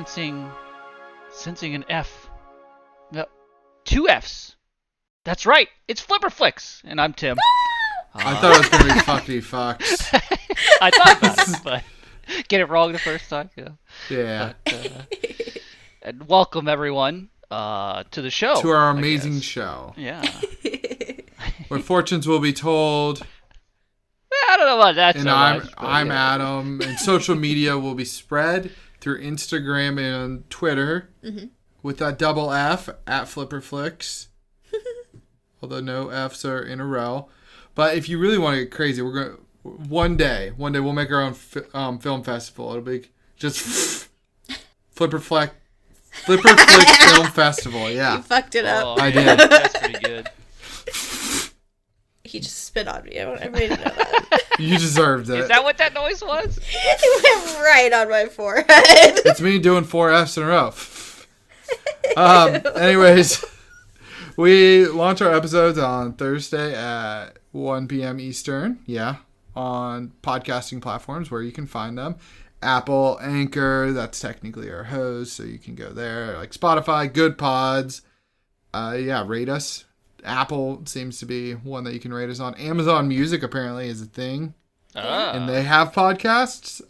sensing an F. No, two Fs. That's right. It's Flipperflix, and I'm Tim. I thought it was gonna be Fucky Fox. I thought about it, but get it wrong the first time. Yeah. And welcome everyone to the show. To our amazing show. Yeah. Where fortunes will be told. I don't know about that. And so I'm Adam, and social media will be spread through Instagram and Twitter with that double F at Flipperflix. Although no F's are in a row. But if you really want to get crazy, we're going to one day we'll make our own film festival. It'll be just Flipperflix Film Festival. Yeah. You fucked it up. Oh, I man, did. That's pretty good. He just spit on me. I want everybody to know that. You deserved it. Is that what that noise was? It went right on my forehead. It's me doing 4 F's in a row. Anyways, we launch our episodes on Thursday at 1 p.m. Eastern. Yeah. On podcasting platforms where you can find them. Apple, Anchor, that's technically our host, so you can go there. Like Spotify, Good Pods. Rate us. Apple seems to be one that you can rate us on. Amazon Music apparently is a thing. And they have podcasts.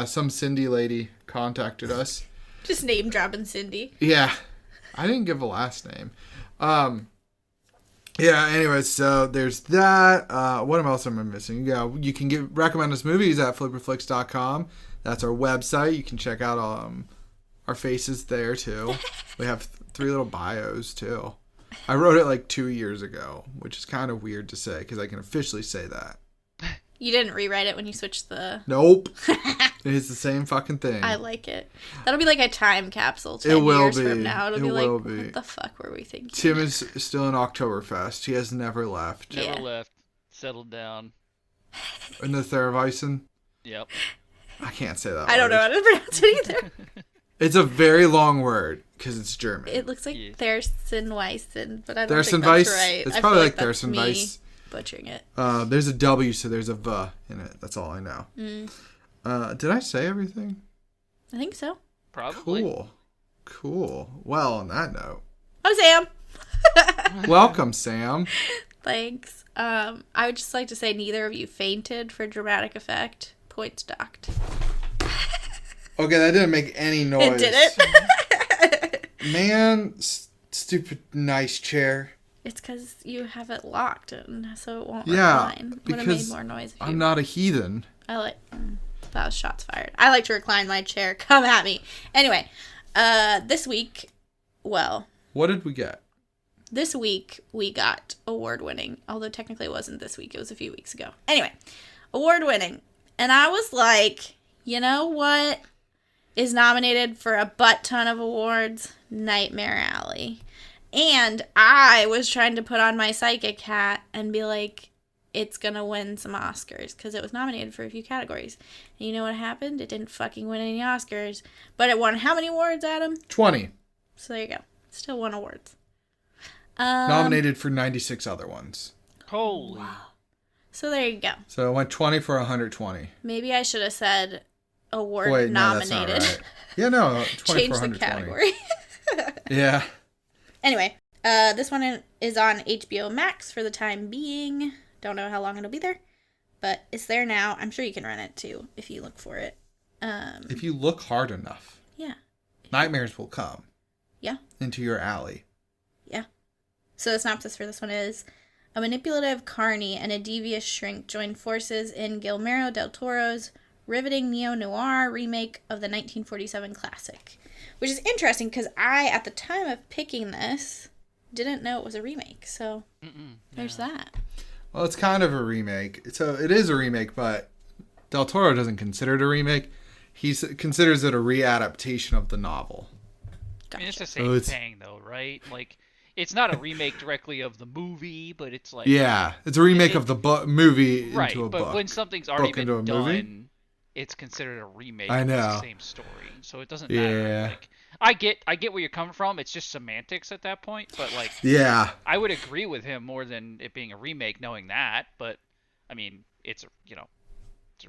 Some Cindy lady contacted us. Just name dropping Cindy. Yeah. I didn't give a last name. Anyways, so there's that. What else am I missing? Yeah, you can recommend us movies at flipperflix.com. That's our website. You can check out our faces there, too. We have 3 little bios, too. I wrote it like 2 years ago, which is kind of weird to say because I can officially say that. You didn't rewrite it when you switched the... Nope. It's the same fucking thing. I like it. That'll be like a time capsule 10 It will years be. from now. It'll It be like, will be. what the fuck were we thinking? Tim is still in Oktoberfest. He has never left. Never Yeah. left. Settled down. In the Theravisen. Yep. I can't say that I don't know how to pronounce it either. It's a very long word because it's German. It looks like Yeah. Thersenweisen, but I don't think Thersenweiss? that's right. It's I probably feel like that's me Thersenweiss. butchering it. There's a W, so there's a V in it. That's all I know. Did I say everything? I think so. Probably. Cool. Well, on that note. I'm Sam. Welcome, Sam. Thanks. I would just like to say neither of you fainted for dramatic effect. Points docked. Okay, that didn't make any noise. It didn't. Man, stupid nice chair. It's because you have it locked, and so it won't Yeah, recline. Would have made because more noise. If I'm not a heathen. I like. That was shots fired. I like to recline my chair. Come at me. Anyway, this week, What did we get? this week we got award-winning. Although technically it wasn't this week. It was a few weeks ago. Anyway, award-winning. And I was like, you know what is nominated for a butt ton of awards? Nightmare Alley. And I was trying to put on my psychic hat and be like, it's going to win some Oscars because it was nominated for a few categories. And you know what happened? It didn't fucking win any Oscars. But it won how many awards, Adam? 20. So there you go. Still won awards. Nominated for 96 other ones. Holy. So there you go. So it went 20 for 120. Maybe I should have said award Wait, no, that's nominated. not right. Yeah, no, 20 Change for the 120. category. Yeah. Anyway, this one is on HBO Max for the time being. Don't know how long it'll be there, but it's there now. I'm sure you can rent it too if you look for it. If you look hard enough, Yeah. nightmares will come Yeah. into your alley. Yeah. So the synopsis for this one is: a manipulative carny and a devious shrink join forces in Guillermo del Toro's riveting neo-noir remake of the 1947 classic. Which is interesting because I, at the time of picking this, didn't know it was a remake. So there's that. Well, it's kind of a remake. So it is a remake, but Del Toro doesn't consider it a remake. He considers it a readaptation of the novel. I mean, it's the Oh, same thing, though, right? Like, it's not a remake directly of the movie, but it's like... Yeah, it's a remake of the movie into right, a book. but when something's already Book into been a movie? done, it's considered a remake. I It's know. the same story, so it doesn't matter. Yeah. Like, I get where you're coming from. It's just semantics at that point, but like, Yeah. I would agree with him more than it being a remake, knowing that. But I mean, it's a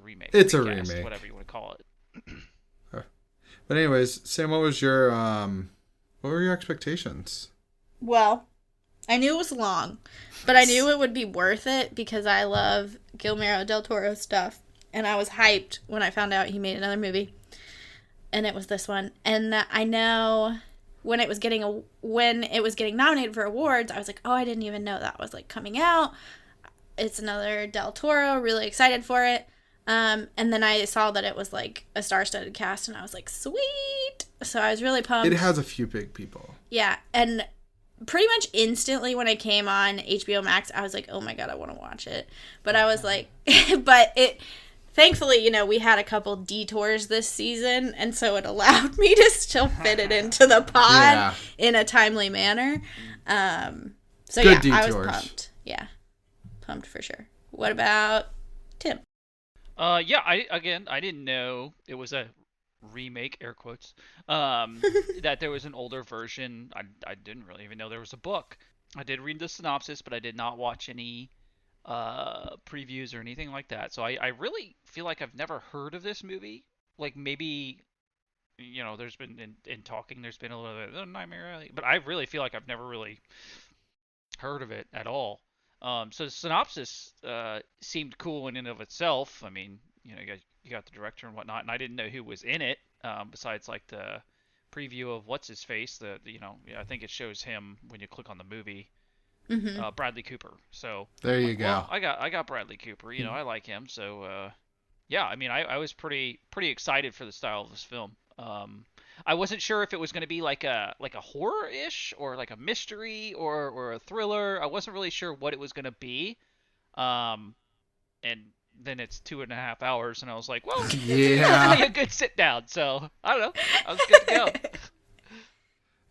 remake. It's a recast, remake. whatever you want to call it. But anyways, Sam, what were your expectations? Well, I knew it was long, but I knew it would be worth it because I love Guillermo del Toro stuff. And I was hyped when I found out he made another movie. And it was this one. And I know when it was getting nominated for awards, I was like, oh, I didn't even know that was like coming out. It's another Del Toro, really excited for it. And then I saw that it was like a star-studded cast, and I was like, sweet. So I was really pumped. It has a few big people. Yeah, and pretty much instantly when it came on HBO Max, I was like, oh my god, I want to watch it. But I was like, thankfully, we had a couple detours this season, and so it allowed me to still fit it into the pod in a timely manner. So good yeah, detours. I was pumped. Yeah, pumped for sure. What about Tim? Yeah, I didn't know it was a remake, air quotes, that there was an older version. I didn't really even know there was a book. I did read the synopsis, but I did not watch any previews or anything like that. So I really feel like I've never heard of this movie. Like maybe, there's been in talking, there's been a little bit of Nightmare Alley, but I really feel like I've never really heard of it at all. So the synopsis seemed cool in and of itself. I mean, you got the director and whatnot, and I didn't know who was in it besides like the preview of what's his face. I think it shows him when you click on the movie. Mm-hmm. Bradley Cooper. So there you go. Well, I got Bradley Cooper. I like him. So yeah, I mean, I was pretty excited for the style of this film. I wasn't sure if it was going to be like a horror-ish or like a mystery or a thriller. I wasn't really sure what it was going to be. And then it's 2.5 hours, and I was like, well, yeah, a good sit down. So I don't know, I was good to go.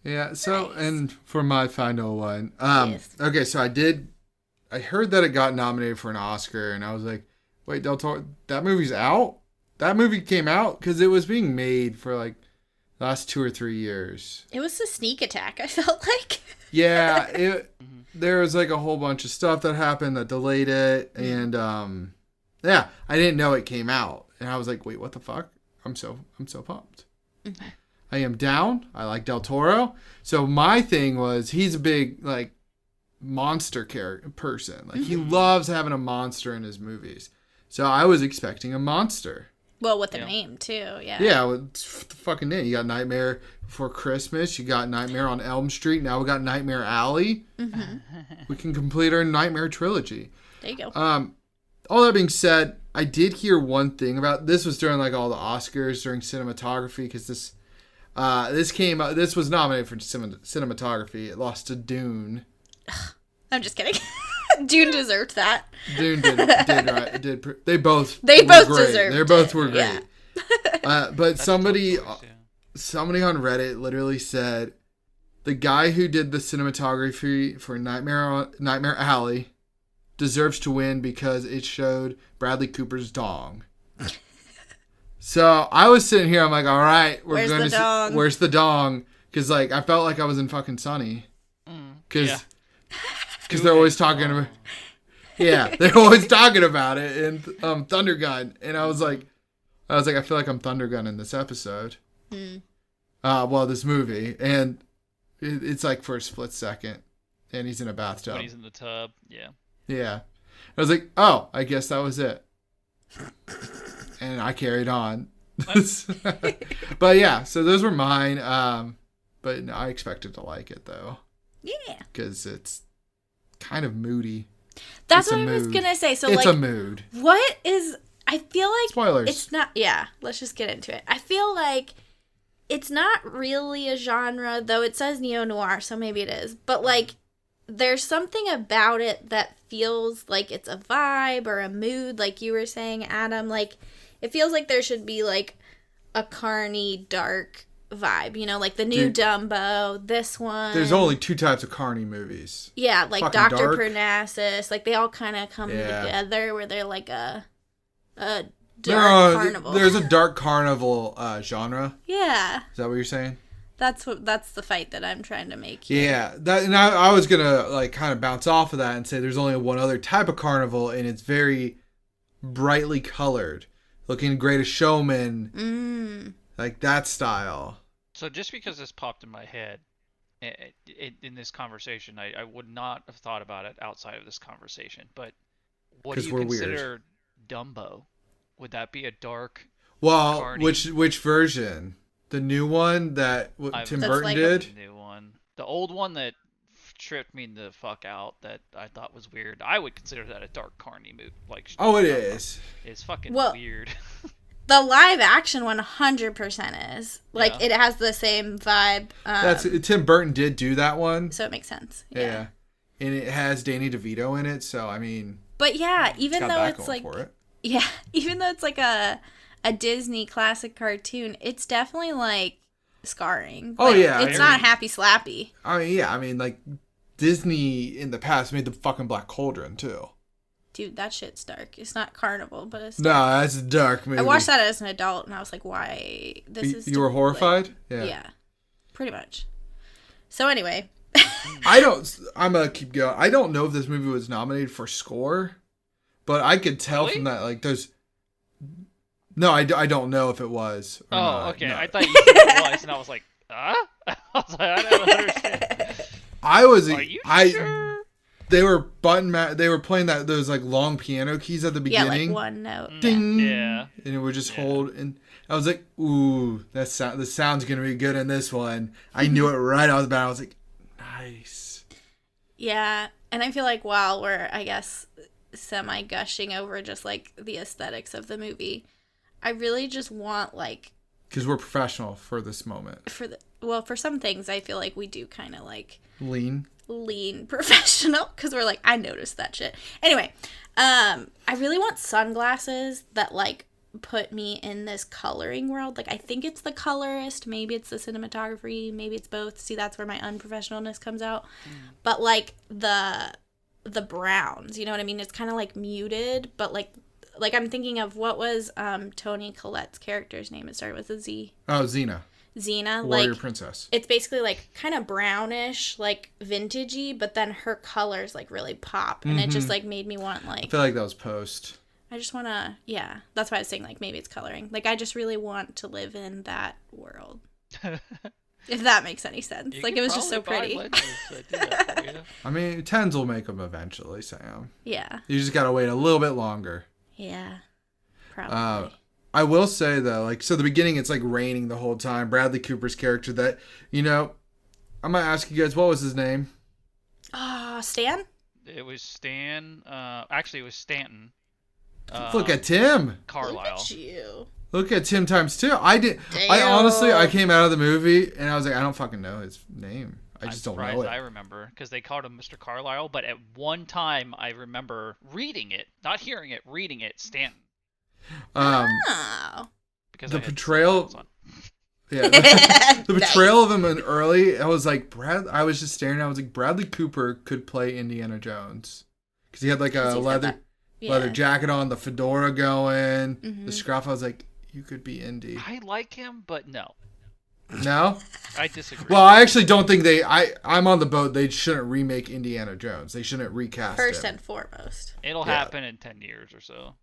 Yeah. So, Nice. and for my final one, Yes. okay, so I heard that it got nominated for an Oscar, and I was like, wait, Del Toro, that movie's out? That movie came out? Because it was being made for like the last 2 or 3 years. It was a sneak attack, I felt like. Yeah, there was like a whole bunch of stuff that happened that delayed it, and yeah, I didn't know it came out, and I was like, wait, what the fuck? I'm so pumped. Mm-hmm. I am down. I like Del Toro, so my thing was he's a big like monster person. Like he loves having a monster in his movies, so I was expecting a monster. Well, with the name too, yeah. Yeah, well, it's the fucking name. You got Nightmare Before Christmas. You got Nightmare on Elm Street. Now we got Nightmare Alley. Mm-hmm. We can complete our Nightmare trilogy. There you go. All that being said, I did hear one thing about this was during like all the Oscars during cinematography because this was nominated for cinematography. It lost to Dune. I'm just kidding. Dune deserved that. Dune did right. They both They were both great. deserved They both it, were great. yeah. But somebody Choice, yeah. somebody on Reddit literally said the guy who did the cinematography for Nightmare Alley deserves to win because it showed Bradley Cooper's dong. So I was sitting here, I'm like, all right, Where's the dong? Where's the dong? Because like I felt like I was in fucking Sunny. Because they're always talking about, they're always talking about it in Thunder Gun, and I was like, I feel like I'm Thunder Gun in this episode. This movie, and it's like for a split second, and he's in a bathtub. When he's in the tub, yeah. Yeah, I was like, oh, I guess that was it, and I carried on. But yeah, so those were mine. But I expected to like it though. Yeah. Because it's kind of moody. That's It's what a I was mood. going to say. So, It's like, a mood. what is... I feel like... Spoilers. It's not... Yeah, let's just get into it. I feel like it's not really a genre, though it says neo-noir, so maybe it is. But, like, there's something about it that feels like it's a vibe or a mood, like you were saying, Adam. Like, it feels like there should be, like, a carny, dark vibe, like the new Dumbo, this one. There's only 2 types of carny movies. Yeah, like Fucking Dr. dark. Parnassus, like they all kind of come Yeah. together where they're like a dark carnival. There's a dark carnival genre. Yeah, Is that what you're saying? that's the fight that I'm trying to make here. Yeah, and I was gonna like kind of bounce off of that and say there's only one other type of carnival, and it's very brightly colored, looking Greatest Showman. like that style. So just because this popped in my head in this conversation, I would not have thought about it outside of this conversation. But what do 'Cause you we're consider Dumbo? Would that be a dark Well, Carney? which version? The new one that Tim That's Burton like- did? The new one. The old one that tripped me the fuck out that I thought was weird. I would consider that a dark Carney movie. Like, Oh, it Dumbo. is. It's fucking Well- weird. The live action 100% is. Like, Yeah. it has the same vibe. That's Tim Burton did do that one. So it makes sense. Yeah. And it has Danny DeVito in it, so I mean, But yeah, it's even got though that it's going like, for it. yeah, even though it's like a Disney classic cartoon, it's definitely like scarring. Oh, Like, yeah, it's I not mean- happy slappy. I mean, like Disney in the past made the fucking Black Cauldron too. Dude, that shit's dark. It's not Carnival, but it's No, that's a dark movie. I watched that as an adult and I was like, why? This is You were stupid. horrified? Like, Yeah. yeah, pretty much. So anyway, I'm gonna keep going. I don't know if this movie was nominated for score, but I could tell Really? from that, like, there's. No, I don't know if it was. Or Oh, not. okay. No. I thought you said it was, and I was like, huh? I was like, I don't understand. I was. Are you I. sure? They were they were playing those like long piano keys at the yeah, beginning. like one note. Ding. Yeah. And it would just Yeah. hold, and I was like, "Ooh, the sound's gonna be good in this one." I knew it right off the bat. I was like, "Nice." Yeah, and I feel like while we're, I guess, semi gushing over just like the aesthetics of the movie, I really just want like Because we're professional for this moment. for some things I feel like we do kind of like Lean. lean professional because we're like, I noticed that shit. Anyway, I really want sunglasses that like put me in this coloring world. Like, I think it's the colorist, maybe it's the cinematography, maybe it's both. See, that's where my unprofessionalness comes out. But like the browns, you know what I mean? It's kind of like muted, but like I'm thinking of what was Toni Collette's character's name. It started with a Z. Oh, Xena, Xena, Warrior like Princess. it's basically like kind of brownish, like vintagey, but then her colors like really pop, and it just like made me want I like feel like that was post. I just want to, yeah. That's why I was saying like maybe it's coloring. Like I just really want to live in that world, if that makes any sense. You Like could it was just so probably pretty. buy Legos that do that for you. I mean, tens will make them eventually, Sam. Yeah, You just gotta wait a little bit longer. yeah, probably. I will say though, like, so the beginning, it's like raining the whole time. Bradley Cooper's character, that, you know, I'm gonna ask you guys, what was his name? Stan? It was Stan. Actually, it was Stanton. Look at Tim. Carlisle. Look at you. Look at Tim times two. I Damn. honestly, I came out of the movie and I was like, I don't fucking know his name. I just don't surprised know it. I remember because they called him Mr. Carlisle, but at one time I remember reading it, not hearing it, reading it, Stanton. Oh. Because The I had portrayal- subtitles on. Yeah, the betrayal of him in early, I was like, I was just staring. I was like, Bradley Cooper could play Indiana Jones because he had like a He's got leather that- yeah. leather jacket on, the fedora going, Mhm. the scruff. I was like, you could be Indy. I like him, but no, No. I disagree. Well, I actually don't think I'm on the boat. They shouldn't remake Indiana Jones. They shouldn't recast First him. and foremost. It'll yeah. happen in 10 years or so.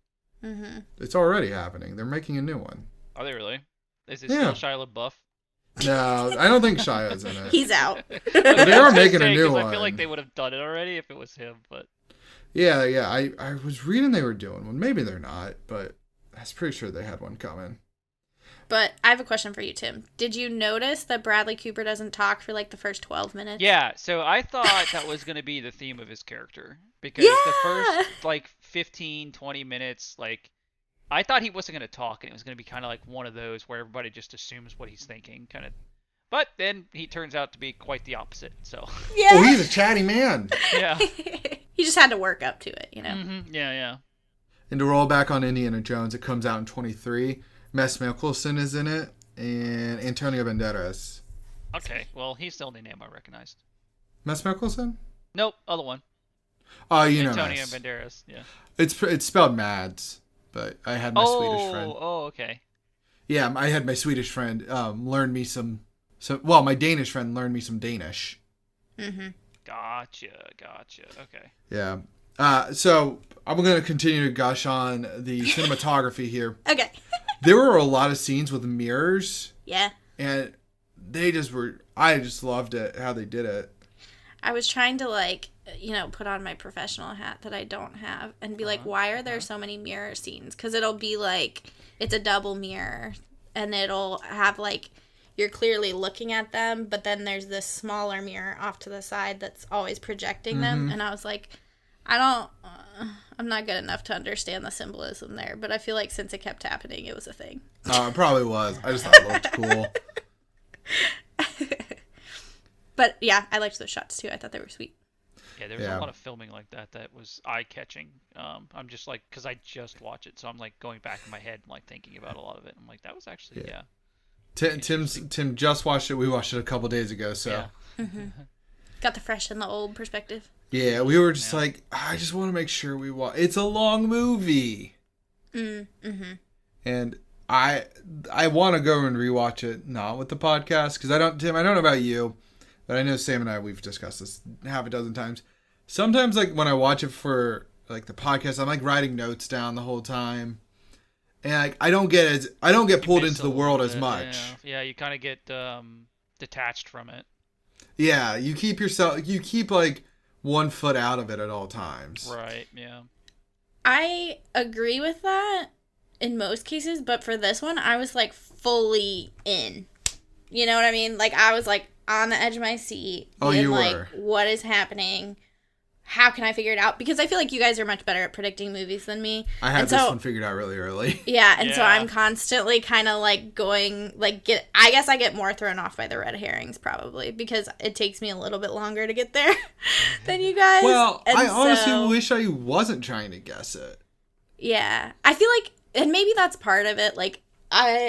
Mm-hmm. It's already happening. They're making a new one. Are they really? Is it Yeah. still Shia LaBeouf? No, I don't think Shia's in it. He's out. They are making a Saying, new 'cause one. I feel like they would have done it already if it was him, but Yeah. I was reading they were doing one. Maybe they're not, but I was pretty sure they had one coming. But I have a question for you, Tim. Did you notice that Bradley Cooper doesn't talk for like the first 12 minutes? yeah. So I thought that was going to be the theme of his character because the Yeah! first like 15, 20 minutes, like I thought he wasn't going to talk and it was going to be kind of like one of those where everybody just assumes what he's thinking, kind of. But then he turns out to be quite the opposite. So Yeah. Oh, he's a chatty man. yeah. He just had to work up to it, you know? Yeah. And to roll back on Indiana Jones, it comes out in 23. Mess Mikkelsen is in it, and Antonio Banderas. Okay. Well, he's the only name I recognized. Mess Mikkelsen? Nope. Other one. Oh, you know Antonio Mess. Banderas. Yeah. It's spelled Mads, but I had my Swedish friend. Oh, okay. Yeah, I had my Swedish friend learn me well, my Danish friend learned me some Danish. Mm-hmm. Gotcha. Okay. Yeah. So I'm going to continue to gush on the cinematography here. Okay. There were a lot of scenes with mirrors, Yeah. and they just were. I just loved it how they did it. I was trying to, like, put on my professional hat that I don't have and be like, why are there so many mirror scenes? Because it'll be like, it's a double mirror, and it'll have, like, you're clearly looking at them, but then there's this smaller mirror off to the side that's always projecting them. And I was like, I'm not good enough to understand the symbolism there, but I feel like since it kept happening, it was a thing. It probably was. I just thought it looked cool. But yeah, I liked those shots too. I thought they were sweet. Yeah, there was a lot of filming like that was eye-catching. I'm just like, because I just watched it, so I'm like going back in my head and like thinking about a lot of it. I'm like, that was actually Tim just watched it. We watched it a couple days ago, so Got the fresh and the old perspective. Yeah, we were just like, I just want to make sure we watch. It's a long movie, and I want to go and rewatch it, not with the podcast, because Tim, I don't know about you, but I know Sam and I, we've discussed this half a dozen times. Sometimes, like, when I watch it for, like, the podcast, I'm, like, writing notes down the whole time. And, like, I don't get pulled into the world as much. Yeah, you kind of get detached from it. Yeah, you keep, like, 1 foot out of it at all times. Right, yeah. I agree with that in most cases, but for this one, I was, like, fully in. You know what I mean? Like, I was, like, on the edge of my seat. Oh, you like, were. What is happening? How can I figure it out? Because I feel like you guys are much better at predicting movies than me. I had this one figured out really early. Yeah, and so I'm constantly kind of, like, going, like, I guess I get more thrown off by the red herrings, probably, because it takes me a little bit longer to get there than you guys. Well, and I honestly wish I wasn't trying to guess it. Yeah. I feel like, and maybe that's part of it, like,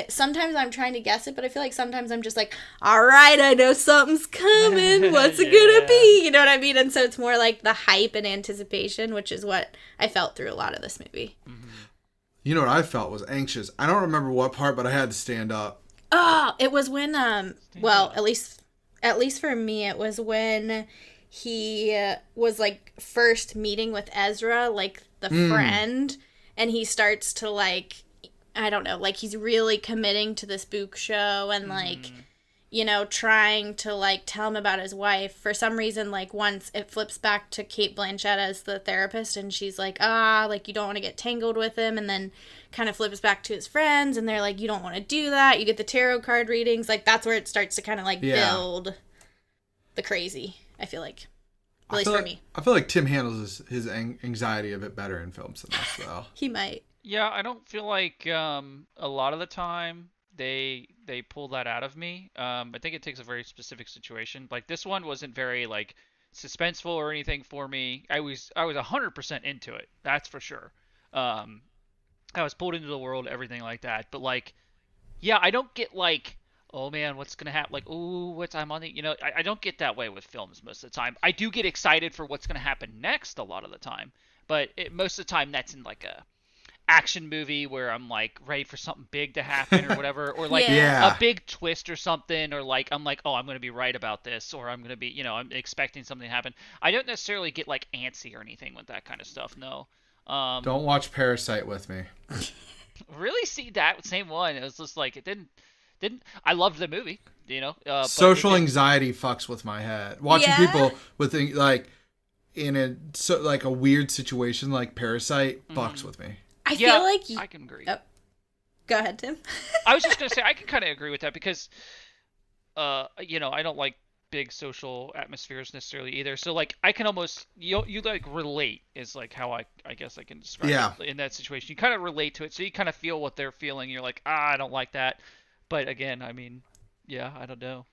sometimes I'm trying to guess it, but I feel like sometimes I'm just like, all right, I know something's coming. What's it gonna be? You know what I mean? And so it's more like the hype and anticipation, which is what I felt through a lot of this movie. You know what I felt was anxious. I don't remember what part, but I had to stand up. Oh, it was when, well, at least for me, it was when he was, like, first meeting with Ezra, like, the friend, and he starts to, like, I don't know, like, he's really committing to this Book show and, like, trying to, like, tell him about his wife. For some reason, like, once it flips back to Cate Blanchett as the therapist, and she's like, like, you don't want to get tangled with him, and then kind of flips back to his friends, and they're like, you don't want to do that. You get the tarot card readings. Like, that's where it starts to kind of, like, build the crazy, I feel like. At least for me. I feel like Tim handles his anxiety a bit better in films than this, though. He might. Yeah, I don't feel like a lot of the time they pull that out of me. I think it takes a very specific situation. Like, this one wasn't very, like, suspenseful or anything for me. I was 100% into it. That's for sure. I was pulled into the world, everything like that. But, like, yeah, I don't get, like, oh man, what's gonna happen? Like, ooh, what's I'm on the, I don't get that way with films most of the time. I do get excited for what's gonna happen next a lot of the time, but most of the time that's in, like, a action movie where I'm, like, ready for something big to happen or whatever, or like a big twist or something, or like I'm like, oh, I'm gonna be right about this, or I'm gonna be, I'm expecting something to happen. I don't necessarily get, like, antsy or anything with that kind of stuff. No. Don't watch Parasite with me. Really, see that same one? It was just like it didn't. I loved the movie, social anxiety fucks with my head. Watching people with, like, in a weird situation like Parasite fucks with me. I feel like I can agree. Oh. Go ahead, Tim. I was just gonna say I can kind of agree with that because, I don't like big social atmospheres necessarily either. So, like, I can almost you like relate is, like, how I guess I can describe it in that situation. You kind of relate to it, so you kind of feel what they're feeling. You're like, I don't like that. But again, I mean, I don't know.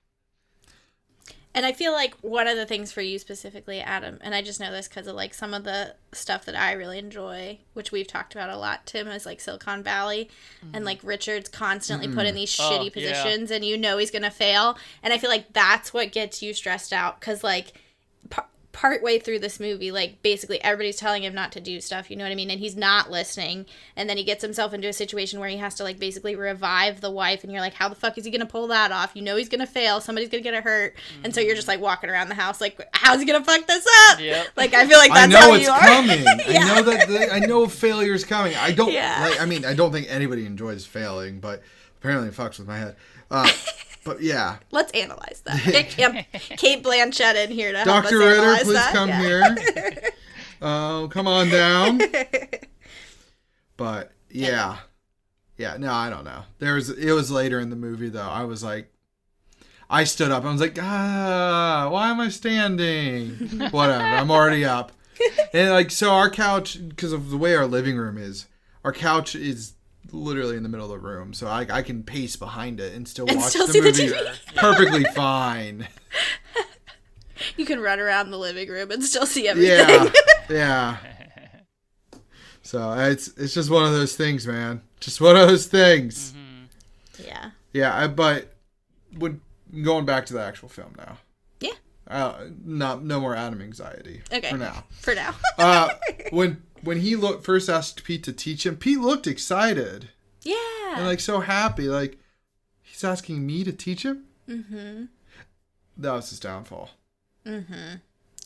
And I feel like one of the things for you specifically, Adam, and I just know this because of, like, some of the stuff that I really enjoy, which we've talked about a lot, Tim, is, like, Silicon Valley. And, like, Richard's constantly put in these shitty positions and he's going to fail. And I feel like that's what gets you stressed out because, like, partway through this movie, like, basically everybody's telling him not to do stuff, you know what I mean? And he's not listening. And then he gets himself into a situation where he has to, like, basically revive the wife. And you're like, how the fuck is he going to pull that off? You know he's going to fail. Somebody's going to get hurt. And so you're just, like, walking around the house like, how's he going to fuck this up? Yep. Like, I feel like I that's know how it's you are. coming. Yeah. I know that. I know failure's coming. I don't. Yeah. Like, I mean, I don't think anybody enjoys failing, but apparently it fucks with my head. But yeah, Let's analyze that. Kate Blanchett in here to help us Dr. Ritter, analyze please that. come here. Come on down. But yeah. No, I don't know. It was later in the movie though. I was like, I stood up. I was like, why am I standing? Whatever. I'm already up. And like, so our couch, because of the way our living room is, our couch is literally in the middle of the room, so I can pace behind it and still watch still the see the movie TV. perfectly fine. You can run around the living room and still see everything. Yeah. So it's just one of those things, man. Just one of those things. Mm-hmm. Yeah. Yeah, but going back to the actual film now. Yeah. No more Adam anxiety. Okay. For now. For now. When he first asked Pete to teach him, Pete looked excited Yeah. and like so happy. Like he's asking me to teach him. Mm-hmm. That was his downfall. Mm-hmm.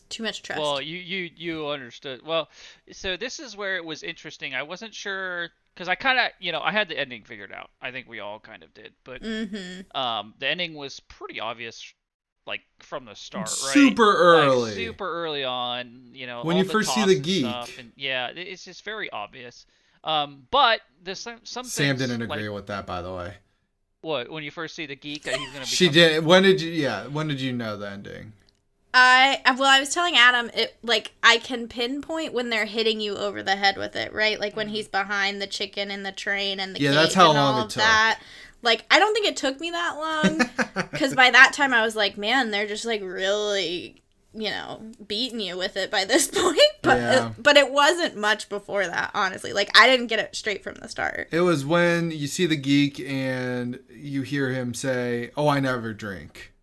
Too much trust. Well, you understood. Well, so this is where it was interesting. I wasn't sure because I kind of, I had the ending figured out. I think we all kind of did, but the ending was pretty obvious, like from the start, right? Super early. Like, super early on. When all you the first see toss the and geek. stuff, and yeah, it's just very obvious. But there's some Sam things, didn't agree like, with that, by the way. what, when you first see the geek that he's gonna. She did. When did you know the ending? I was telling Adam, I can pinpoint when they're hitting you over the head with it, right? Like when he's behind the chicken in the train and the cake that's how and all long of it took. that. Like, I don't think it took me that long, because by that time I was like, man, they're just like really, beating you with it by this point. But it wasn't much before that, honestly. Like, I didn't get it straight from the start. It was when you see the geek and you hear him say, "Oh, I never drink."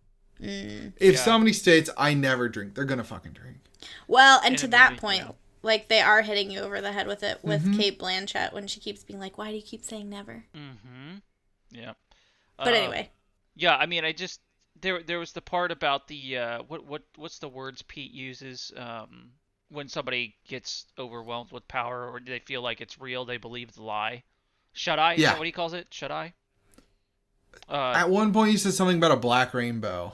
If somebody states, "I never drink," they're gonna fucking drink. Well, and In to a that movie, point, like, they are hitting you over the head with it with Kate Blanchett when she keeps being like, why do you keep saying never? Mm-hmm. Yeah. But anyway. Yeah, I mean, I just there was the part about the what's the words Pete uses when somebody gets overwhelmed with power or they feel like it's real, they believe the lie. Shut eye? Is that what he calls it? Shut eye? At one point, he said something about a black rainbow.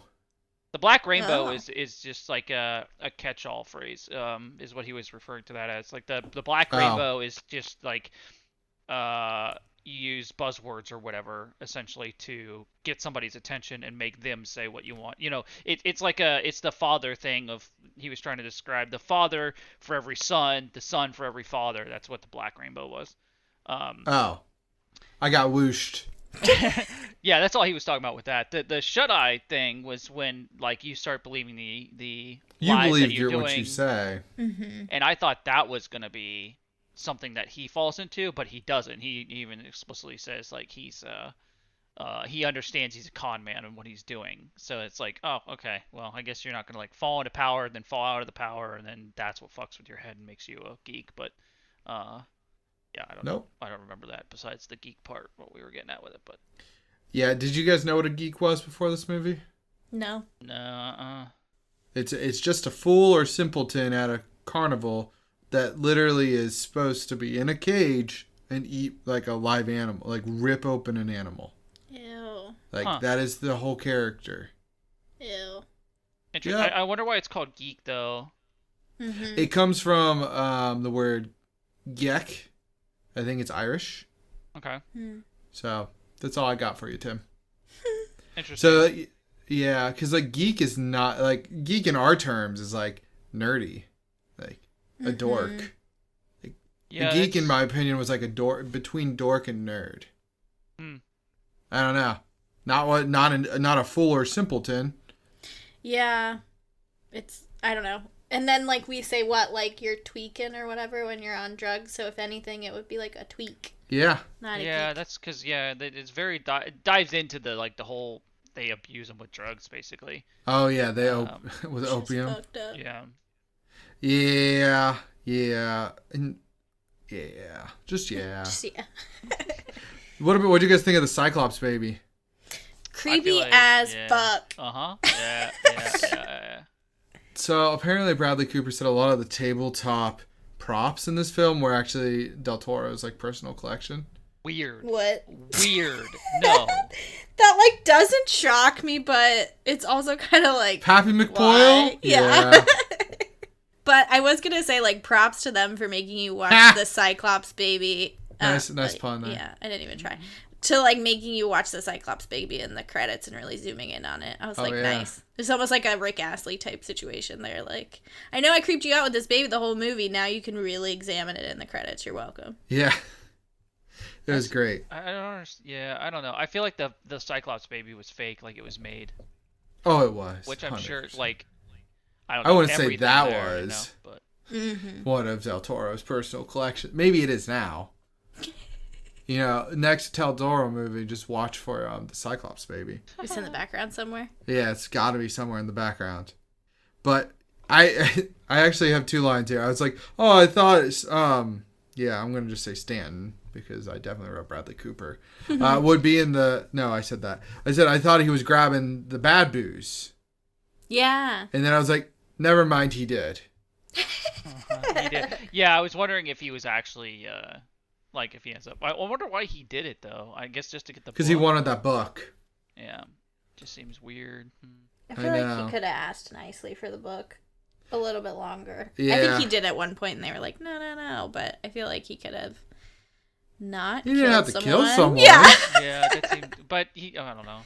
The black rainbow Oh. is just like a catch-all phrase. Is what he was referring to that as. Like the black rainbow is just like you use buzzwords or whatever essentially to get somebody's attention and make them say what you want. It's like it's the father thing of he was trying to describe the father for every son, the son for every father. That's what the black rainbow was. I got whooshed. Yeah, that's all he was talking about with that. The shut eye thing was when like you start believing the You lies believe that you're doing, what you say. and I thought that was gonna be something that he falls into, but he doesn't. He even explicitly says like he understands he's a con man and what he's doing. So it's like, oh, okay, well, I guess you're not gonna like fall into power, then fall out of the power, and then that's what fucks with your head and makes you a geek. But yeah, I don't know. I don't remember that besides the geek part, what we were getting at with it. But Yeah, did you guys know what a geek was before this movie? No. no, It's just a fool or simpleton at a carnival that literally is supposed to be in a cage and eat like a live animal, like rip open an animal. Ew. Like that is the whole character. Ew. interesting. Yeah. I wonder why it's called geek though. Mm-hmm. It comes from the word geck. I think it's Irish. Okay, So that's all I got for you, Tim. interesting. So yeah, because like geek is not like geek in our terms is like nerdy, like a dork. yeah, a geek, in that's- my opinion, was like a dork between dork and nerd. I don't know. Not a fool or simpleton. Yeah. I don't know. And then, like, we say what, like, you're tweaking or whatever when you're on drugs. So, if anything, it would be like a tweak, Yeah. not a Yeah, geek. that's because it's very it dives into the like the whole they abuse them with drugs basically. Oh yeah, they Um, with Which is opium. fucked up. Yeah. Yeah, yeah, and just yeah. Just, yeah. What do you guys think of the Cyclops baby? Creepy as fuck. Uh-huh. Yeah. So apparently Bradley Cooper said a lot of the tabletop props in this film were actually Del Toro's like personal collection. Weird. What? Weird. No. That like doesn't shock me, but it's also kind of like Pappy McPoyle? why? Yeah. But I was gonna say like props to them for making you watch the Cyclops baby. Nice pun there. Yeah, I didn't even try. To like making you watch the Cyclops baby in the credits and really zooming in on it. I was like, nice. It's almost like a Rick Astley type situation there. Like, I know I creeped you out with this baby the whole movie. Now you can really examine it in the credits. You're welcome. Yeah. It was great. I don't understand. Yeah, I don't know. I feel like the Cyclops baby was fake, like it was made. Oh, it was. Which I'm 100%. sure, like, I don't I know. wouldn't say everything that there, was but one of Del Toro's personal collection. Maybe it is now. You know, next Del Toro movie, just watch for the Cyclops baby. It's in the background somewhere. Yeah, it's got to be somewhere in the background. But I actually have two lines here. I was like, oh, I thought it's, yeah, I'm going to just say Stanton because I definitely wrote Bradley Cooper. Would be in the, no, I said that. I said I thought he was grabbing the bad booze. Yeah. And then I was like, never mind, he did. he did. Yeah, I was wondering if he was actually, like, if he ends up. I wonder why he did it, though. I guess just to get the Because he book. wanted that book. Yeah. Just seems weird. I feel like he could have asked nicely for the book a little bit longer. Yeah. I think he did at one point and they were like, no. But I feel like he could have not He didn't have to kill someone. Yeah. Yeah, that seemed. But he, I don't know.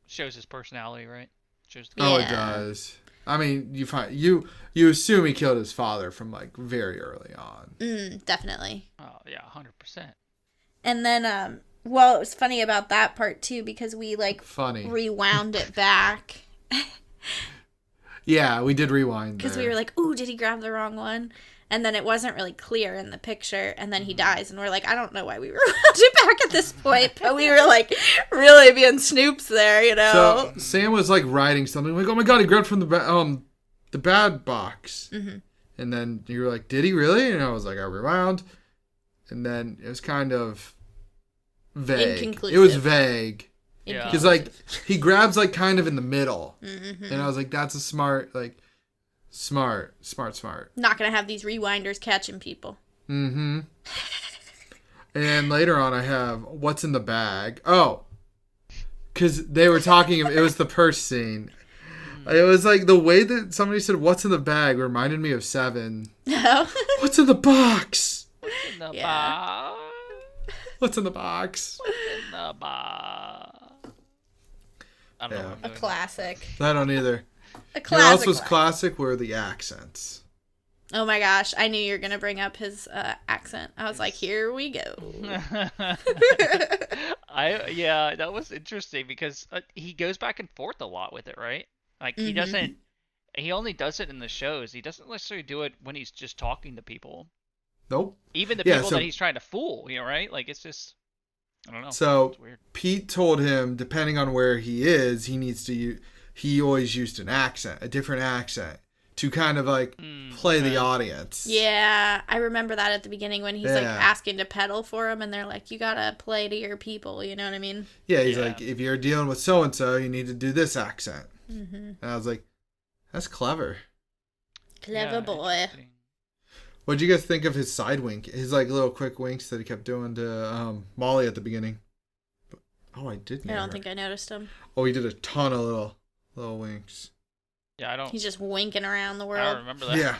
Shows his personality, right? Shows the Oh, it does. I mean, you assume he killed his father from like very early on. Definitely. Oh yeah, 100%. And then, well, it was funny about that part too because we like rewound it back. Yeah, we did rewind because we were like, "Ooh, did he grab the wrong one?" And then it wasn't really clear in the picture, and then he dies, and we're like, I don't know why we rewound it back at this point, but we were like really being Snoops there, you know. So Sam was like writing something like, "Oh my god, he grabbed from the bad box," and then you were like, "Did he really?" And I was like, "I rewound," and then it was kind of vague. Inconclusive. It was vague. Yeah. Because like he grabs like kind of in the middle, and I was like, "That's a smart." Not gonna have these rewinders catching people. And later on, I have what's in the bag. Oh, because they were talking. It was the purse scene. It was like the way that somebody said "what's in the bag" reminded me of Seven. No. What's in the box? What's in the Yeah. box? What's in the box? What's in the box? I don't know. What I'm A doing. classic. I don't either. A You know what classic. else was classic were the accents. Oh my gosh, I knew you were gonna bring up his accent. I was like, here we go. Yeah, that was interesting because he goes back and forth a lot with it, right? Like he doesn't. He only does it in the shows. He doesn't necessarily do it when he's just talking to people. Nope. Even the Yeah, people so- that he's trying to fool, right? Like it's just. I don't know. So It's weird. Pete told him, depending on where he is, he needs to. He always used an accent, a different accent, to kind of like play the audience. Yeah, I remember that at the beginning when he's like Yeah. asking to pedal for him, and they're like, you gotta play to your people, you know what I mean? Yeah, he's Yeah. like, if you're dealing with so and so, you need to do this accent. And I was like, that's clever. Clever Yeah, boy. interesting. What did you guys think of his side wink? His like little quick winks that he kept doing to Molly at the beginning. Oh, I did. I don't think I noticed him. Oh, he did a ton of little winks. Yeah, I don't. He's just winking around the I world. don't remember that. Yeah.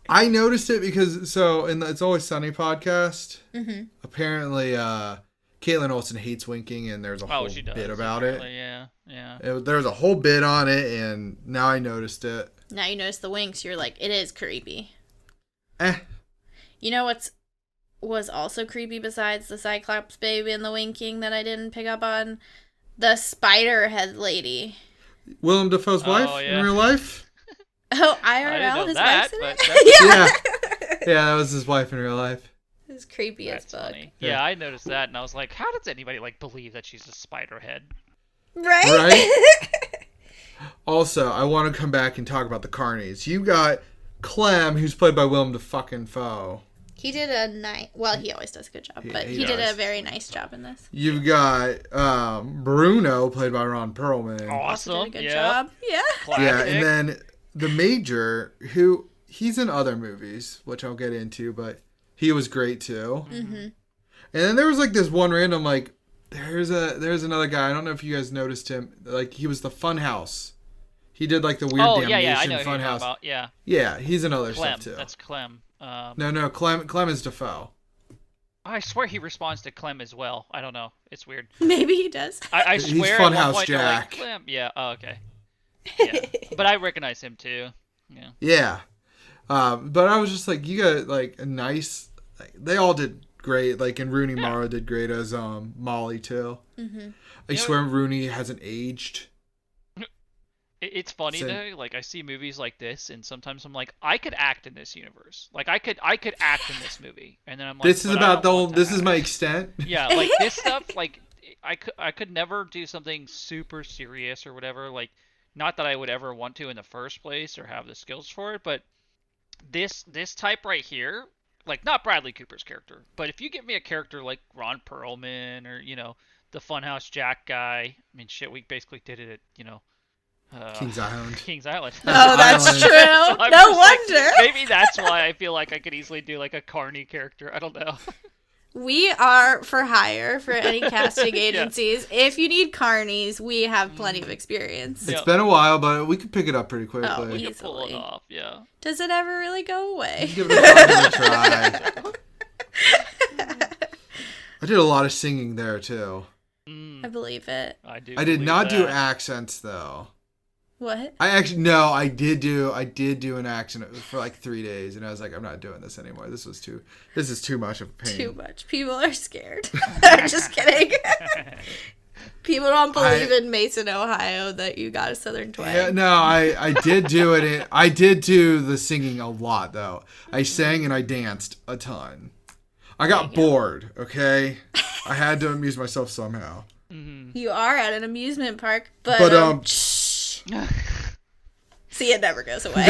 I noticed it because so in the It's Always Sunny podcast, apparently Caitlin Olsen hates winking, and there's a whole she does. bit about it. apparently, Yeah. There's a whole bit on it, and now I noticed it. Now you notice the winks, you're like, it is creepy. Eh. You know what's was also creepy besides the Cyclops baby and the winking that I didn't pick up on? The spider head lady. Willem Dafoe's wife yeah. in real life? Oh, I didn't know IRL, his that, wife's in but it? that's, Yeah. Yeah, that was his wife in real life. It's creepy as that's fuck. funny. Yeah, I noticed that, and I was like, how does anybody like believe that she's a spider head? Right? Right? Also, I want to come back and talk about the carnies. You got Clem, who's played by Willem Dafoe. He did a nice... Well, he always does a good job, but he did a very nice job in this. You've got Bruno, played by Ron Perlman. Awesome. Also did a good job. Yeah. Classic. Yeah, and then the Major, who he's in other movies, which I'll get into, but he was great too. Mm-hmm. And then there was like this one random like there's another guy. I don't know if you guys noticed him. Like he was the Funhouse. He did like the weird I Damnation know who you're talking Funhouse. about. Yeah. Yeah, he's in other Clem. stuff too. That's Clem. No, Clem is Defoe. I swear he responds to Clem as well. I don't know. It's weird. Maybe he does. I He's swear at one Funhouse point they're like, Jack. Clem. Yeah. Oh, okay. Yeah. But I recognize him too. Yeah. Yeah. But I was just like, you got like a nice. Like, they all did great. Like, and Rooney Mara did great as Molly too. Mm-hmm. I swear Rooney hasn't aged. It's funny So- though. Like I see movies like this, and sometimes I'm like, I could act in this universe. Like I could act in this movie, and then I'm like, This is but I about the don't whole. want to This is act. my extent. Yeah, like this stuff. Like I could never do something super serious or whatever. Like, not that I would ever want to in the first place or have the skills for it, but this type right here, like not Bradley Cooper's character, but if you give me a character like Ron Perlman or the Funhouse Jack guy, I mean shit, we basically did it at King's Island. King's Island. Oh, that's Island. true. So I'm No just like, wonder. maybe that's why I feel like I could easily do like a Carney character. I don't know. We are for hire for any casting agencies. If you need carnies, we have plenty of experience. It's Yep. been a while, but we could pick it up pretty quickly. Oh, We yeah. can pull it Easily. off. Yeah. Does it ever really go away? Give it a try. I did a lot of singing there too. I believe it. I do. I did believe not do that. accents though. What? I did do an accent for like 3 days, and I was like, I'm not doing this anymore. This is too much of a pain. Too much. People are scared. I'm just kidding. People don't believe in Mason, Ohio, that you got a Southern twang. Yeah, no, I did do it. I did do the singing a lot though. I sang and I danced a ton. I got bored. Okay, I had to amuse myself somehow. You are at an amusement park, but see, it never goes away.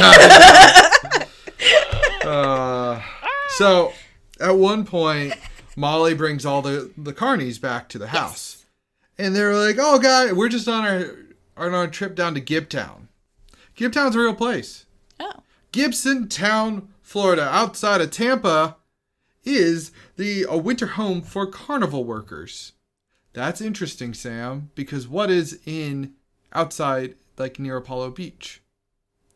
So at one point, Molly brings all the carnies back to the house, and they're like, "Oh God, we're just on our trip down to Gibtown. Gibtown's a real place. Oh. Gibson Town, Florida, outside of Tampa, is a winter home for carnival workers." That's interesting, Sam, because what is outside, like near Apollo Beach?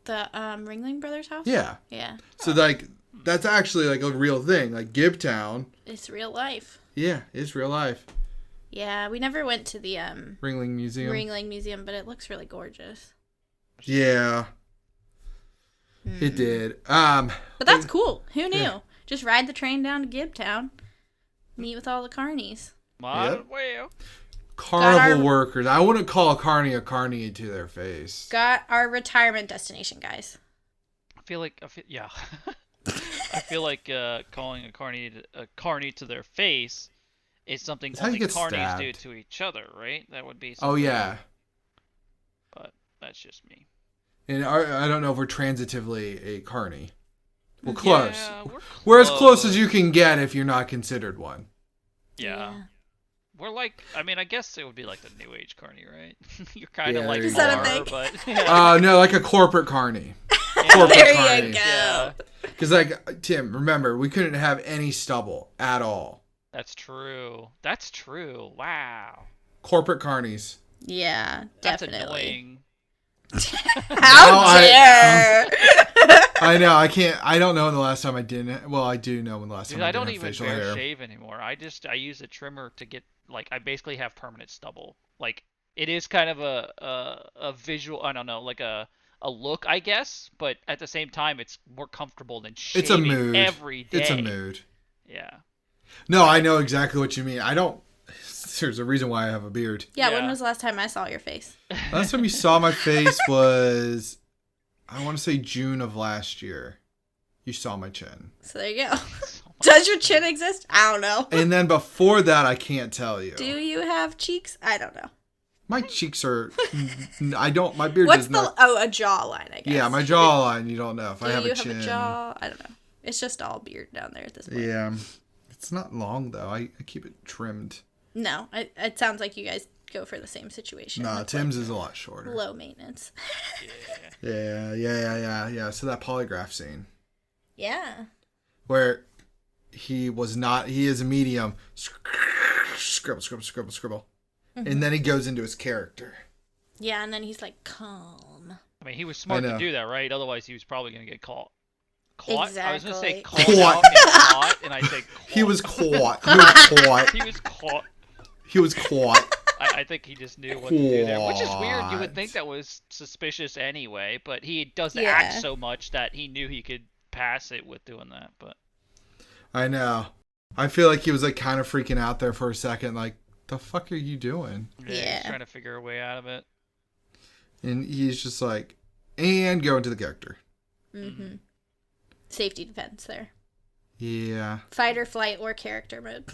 The Ringling Brothers house? Yeah. Yeah. So like that's actually like a real thing. Like Gibtown, It's real life. yeah, it's real life. Yeah, we never went to the Ringling Museum. Ringling Museum, but it looks really gorgeous. Yeah. It did. But that's cool. Who knew? Yeah. Just ride the train down to Gibtown. Meet with all the carnies. Might Yep. as well. Carnival our- workers. I wouldn't call a carny to their face. Got our retirement destination, guys. I feel like calling a carny to their face is something That's how you only get carnies do stabbed. to each other, right? That would be. Oh something, yeah. But that's just me. And I don't know if we're transitively a carny. Well, close. Yeah, We're as close as you can get if you're not considered one. Yeah. We're like, I mean, I guess it would be like the New Age carny, right? You're kind of Yeah, like there you Is that a more, thing? but No, like a corporate carny. Corporate There carny. you go. yeah, Because like Tim, remember we couldn't have any stubble at all. that's true. That's true. Wow. Corporate carnies. Yeah, That's definitely. annoying. How dare! I know. I can't. I don't know when the last time I didn't. Well, I do know when the last Dude, time I I didn't don't have even facial bare hair. shave anymore. I use a trimmer to get I basically have permanent stubble. Like it is kind of a visual. I don't know, like a look, I guess. But at the same time, it's more comfortable than shaving It's a mood. every day. It's a mood. Yeah. No, I know exactly what you mean. I don't. There's a reason why I have a beard. Yeah, when Yeah. was the last time I saw your face? Last time you saw my face was, I want to say June of last year. You saw my chin. So there you go. Does your chin exist? I don't know. And then before that, I can't tell you. Do you have cheeks? I don't know. My cheeks are. My beard What's does not. a jawline, I guess. Yeah, my jawline. You don't know if Do I have you a chin. have a jaw? I don't know. It's just all beard down there at this point. Yeah, it's not long though. I keep it trimmed. No, it sounds like you guys go for the same situation. Nah, with, Tim's is a lot shorter. low maintenance. Yeah. So that polygraph scene Yeah. where he is a medium. Scribble. And then he goes into his character. Yeah, and then he's like, calm. I mean, he was smart to do that, right? Otherwise, he was probably going to get caught. Caught? Exactly. I was going to say Caught. caught, and I said caught. He was caught. He was caught. I I think he just knew what to do there, which is weird. You would think that was suspicious anyway, but he does act so much that he knew he could pass it with doing that. But I know. I feel like he was like kind of freaking out there for a second, like, the fuck are you doing? yeah, he's trying to figure a way out of it. And he's just like, and go into the character. Mm-hmm. Safety defense there. Yeah. Fight or flight or character mode.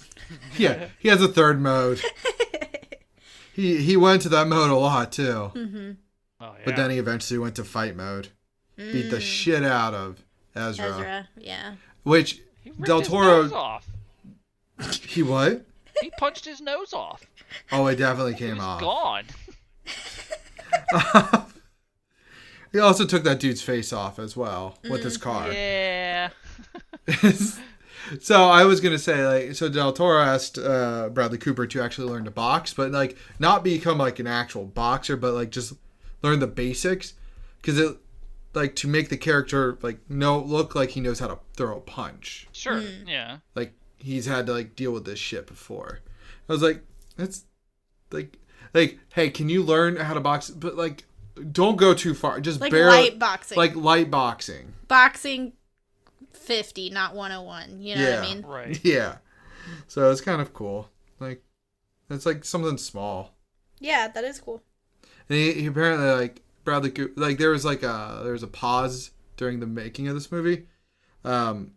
Yeah, he has a third mode. He went to that mode a lot too. Mm-hmm. Oh, yeah. But then he eventually went to fight mode. Beat the shit out of Ezra. Yeah. Which He ripped Del his Toro. nose off. He what? He punched his nose off. Oh, it definitely He came was off. gone. He also took that dude's face off as well with his car. Yeah. So I was gonna say, like, so Del Toro asked Bradley Cooper to actually learn to box, but like not become like an actual boxer, but like just learn the basics, because it like to make the character like look like he knows how to throw a punch. Sure. Yeah. Like he's had to like deal with this shit before. I was like, that's like, hey, can you learn how to box? But like, don't go too far. Just Like barely light boxing. like light boxing. Boxing 50, not 101. You know what I mean? Right. Yeah. So it's kind of cool. Like, it's like something small. Yeah, that is cool. And he apparently, like, Bradley Cooper, like, there was a pause during the making of this movie. And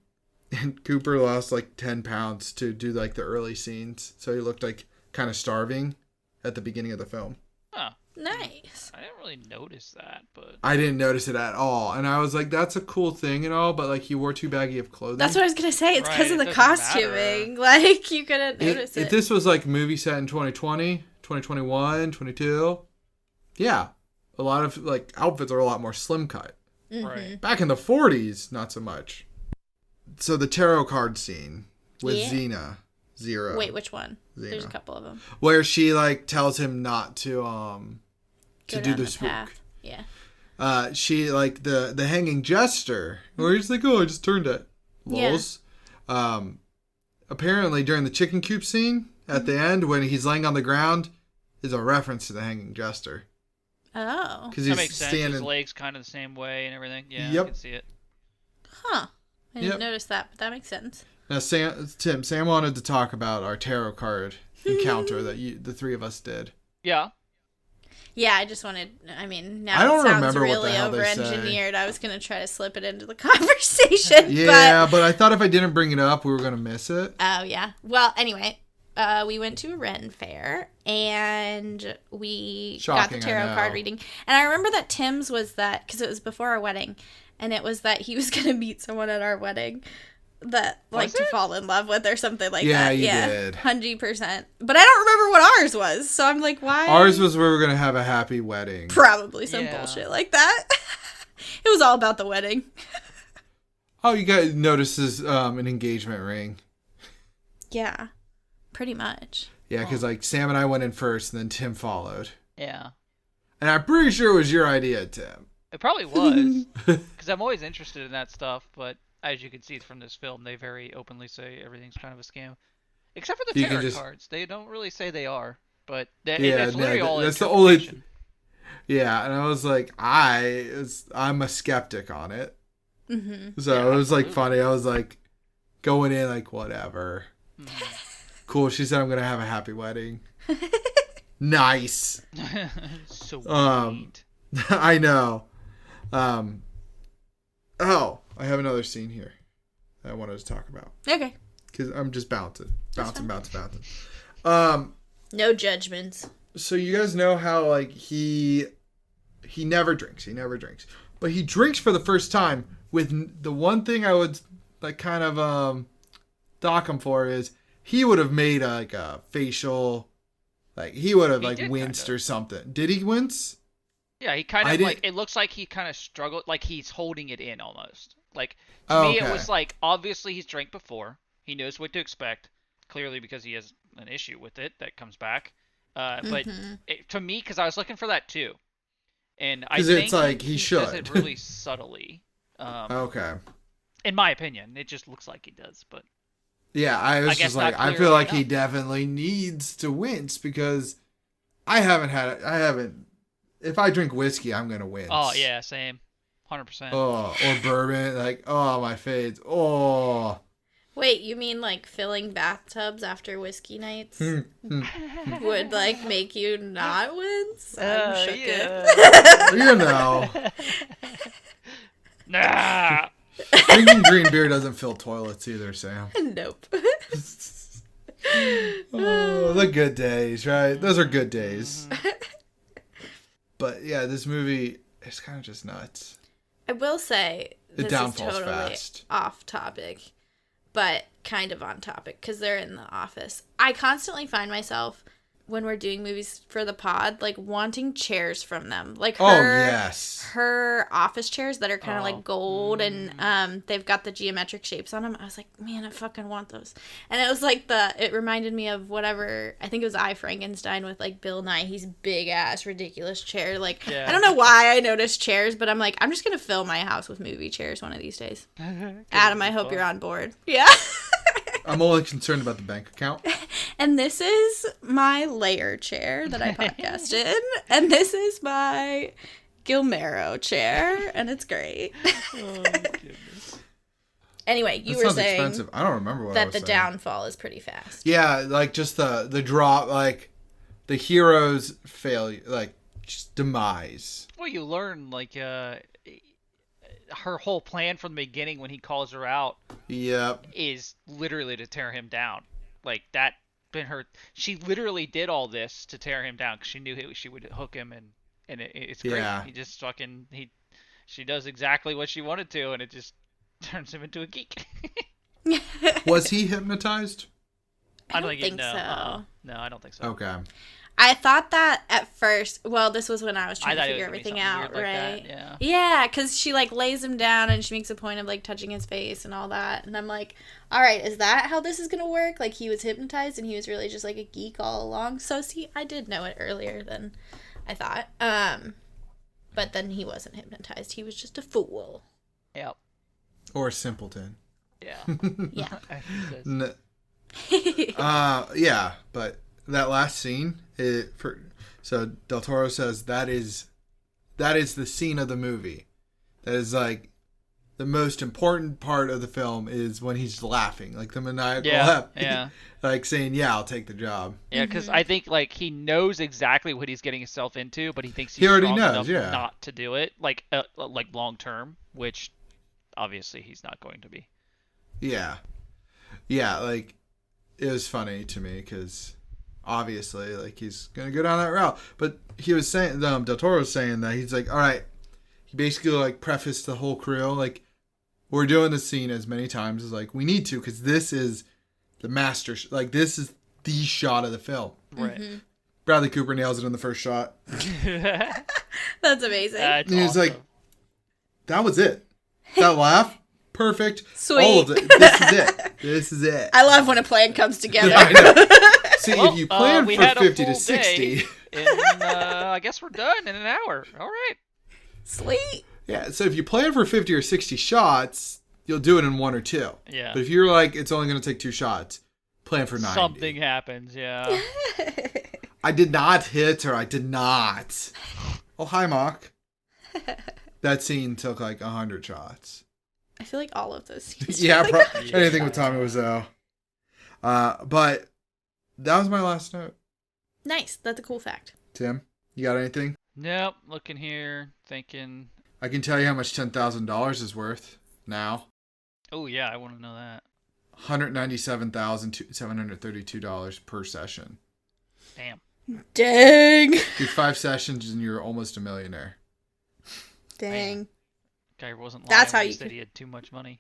Cooper lost like 10 pounds to do like the early scenes. So he looked like kind of starving at the beginning of the film. Huh. Nice. I didn't really notice that, but I didn't notice it at all. And I was like, that's a cool thing and all, but like he wore too baggy of clothing. That's what I was going to say. It's because Right, of the it doesn't costuming. Like, you couldn't notice it. If this was like movie set in 2020, 2021, 22, yeah. A lot of like outfits are a lot more slim cut. right. Back in the 40s, not so much. So the tarot card scene with Zero. Wait, which one? Xena. There's a couple of them. Where she like tells him not to Go do down the the spook. path. Yeah. She like the hanging jester where he's like, oh, I just turned it. Lols. Apparently during the chicken coop scene at the end when he's laying on the ground is a reference to the hanging jester. Oh. Because That he's makes sense. standing. His legs kind of the same way and everything. Yeah, Yep. I can see it. Huh. I didn't Yep. notice that, but that makes sense. Now, Sam wanted to talk about our tarot card encounter that the three of us did. Yeah. Yeah, I just wanted. I mean, now I don't it sounds remember what the really hell they say. over-engineered. I was gonna try to slip it into the conversation. Yeah, but I thought if I didn't bring it up, we were gonna miss it. Oh yeah. Well, anyway, we went to a Ren fair and we got Shocking, the I tarot know. card reading. And I remember that Tim's was that because it was before our wedding, and it was that he was gonna meet someone at our wedding that like Was to it? fall in love with or something like Yeah, that. you Yeah, did. 100%. But I don't remember what ours was, so I'm like, why? Ours was where we were gonna have a happy wedding. Probably some Yeah. bullshit like that. It was all about the wedding. Oh, you guys noticed this an engagement ring? Yeah, pretty much. Yeah, because like Sam and I went in first, and then Tim followed. Yeah. And I'm pretty sure it was your idea, Tim. It probably was. Because I'm always interested in that stuff, but as you can see from this film, they very openly say everything's kind of a scam. Except for the You can tarot just- cards. They don't really say they are. But Yeah, it's no, literally all that's the only- interpretation. Yeah, and I was like, I'm a skeptic on it. Mm-hmm. So Yeah, it was like absolutely. funny. I was like going in like whatever. Cool. She said I'm gonna have a happy wedding. Nice. Sweet. I know. Oh, I have another scene here that I wanted to talk about Okay. because I'm just bouncing. That's fine. Um, No judgments. So you guys know how like he never drinks. He never drinks. But he drinks for the first time with the one thing I would like kind of dock him for is he would have made like a facial, like he would have He like did winced kinda. or something. Did he wince? Yeah, he kind I of didn't. like it looks like he kind of struggled, like he's holding it in almost. Like to Oh, me, it okay. was like obviously he's drank before. He knows what to expect. Clearly, because he has an issue with it that comes back. But Mm-hmm. to me, because I was looking for that too, and I Because it's think like he he does it should. really subtly. Okay. In my opinion, it just looks like he does, but Yeah, I I was guess just like, not I feel clearly like he enough. definitely needs to wince because I haven't. If I drink whiskey, I'm gonna wince. Oh yeah, same, 100%. Oh, or bourbon, like oh my face. Oh. Wait, you mean like filling bathtubs after whiskey nights Hmm, hmm. would like make you not wince? I'm shooketh. Yeah. You know, Nah. drinking green beer doesn't fill toilets either, Sam. Nope. Oh, the good days, right? Those are good days. Mhm. But yeah, this movie is kind of just nuts. I will say The this is downfall's totally fast. off topic, but kind of on topic because they're in the office. I constantly find myself when we're doing movies for the pod, like wanting chairs from them, like Oh yes. her office chairs that are kind of Oh. like gold and they've got the geometric shapes on them. I was like, man, I fucking want those. And it was like it reminded me of whatever, I think it was I, Frankenstein with like Bill Nighy's big ass ridiculous chair. Like, Yeah. I don't know why I noticed chairs, but I'm like, I'm just gonna fill my house with movie chairs one of these days. Adam, I hope you're on board. Yeah. I'm only concerned about the bank account. And this is my layer chair that I podcast in. And this is my Gilmero chair. And it's great. Oh, goodness. Anyway, you That were sounds saying expensive. I don't remember what I that was the saying. downfall is pretty fast. Yeah, like just the drop, like the hero's failure, like just demise. Well, you learn like her whole plan from the beginning when he calls her out Yep. is literally to tear him down. Like that been her. She literally did all this to tear him down because she knew she would hook him, and it's great. Yeah. He just fucking she does exactly what she wanted to, and it just turns him into a geek. Was he hypnotized? I don't think think no, so. No, I don't think so. Okay. I thought that at first. Well, this was when I was trying to thought it figure was gonna be everything something out, weird like right? that, yeah. Yeah, because she like lays him down and she makes a point of like touching his face and all that. And I'm like, all right, is that how this is gonna work? Like he was hypnotized and he was really just like a geek all along. So see, I did know it earlier than I thought. But then he wasn't hypnotized. He was just a fool. Yep. Or a simpleton. Yeah. Yeah. I think that's- N- yeah, but that last scene, so Del Toro says that is the scene of the movie. That is like the most important part of the film is when he's laughing, like the maniacal laugh, yeah. like saying, "Yeah, I'll take the job." Yeah, because I think like he knows exactly what he's getting himself into, but he thinks He he's already strong knows, enough yeah. not to do it, like long term, which obviously he's not going to be. Yeah, yeah, like it was funny to me because obviously, like he's gonna go down that route. But he was saying, Del Toro was saying that he's like, all right. He basically like prefaced the whole crew like, we're doing this scene as many times as like we need to because this is the master. Like this is the shot of the film. Right. Bradley Cooper nails it in the first shot. That's amazing. That's And he was like, awesome. that was it. That laugh, perfect. Sweet. All of it. This is it. This is it. I love when a plan comes together. Yeah, I know. See, Well, if you plan we for had a 50 to full day. 60. And I guess we're done in an hour. All right. Sweet. Yeah, so if you plan for 50 or 60 shots, you'll do it in 1 or 2. Yeah. But if you're like, it's only going to take 2 shots, plan for 90. Something happens. Yeah. I did not hit her. I did not. Oh, hi, Mock. That scene took like 100 shots. I feel like all of those scenes. Yeah, are like Yeah. anything with Tommy Wiseau. But that was my last note. Nice. That's a cool fact. Tim, you got anything? Nope. Looking here, thinking. I can tell you how much $10,000 is worth now. Oh yeah, I want to know that. $197,732 per session. Damn. Dang. Do 5 sessions and you're almost a millionaire. Dang. Guy wasn't lying. That's how when he you said could- he had too much money.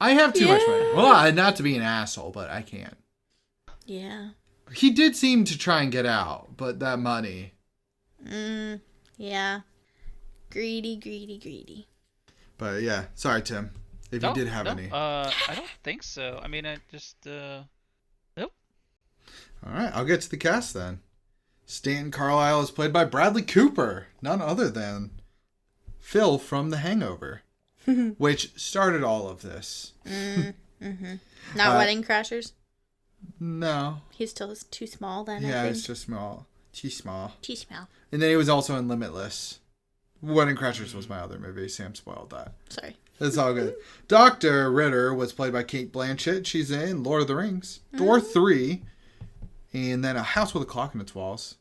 I have too much money. Yeah. Well, not to be an asshole, but I can't. Yeah. He did seem to try and get out, but that money. Yeah. Greedy, greedy, greedy. But yeah, sorry, Tim, if you did have any. I don't think so. I mean, I just nope. All right, I'll get to the cast then. Stanton Carlisle is played by Bradley Cooper, none other than Phil from The Hangover, which started all of this. Not Wedding Crashers. No. He's still too small then. Yeah, I think. it's just small. Too small. Too small. And then he was also in Limitless. Wedding Crashers was my other movie. Sam spoiled that. Sorry. It's all good. Dr. Ritter was played by Kate Blanchett. She's in Lord of the Rings, Thor 3, and then A House with a Clock in Its Walls.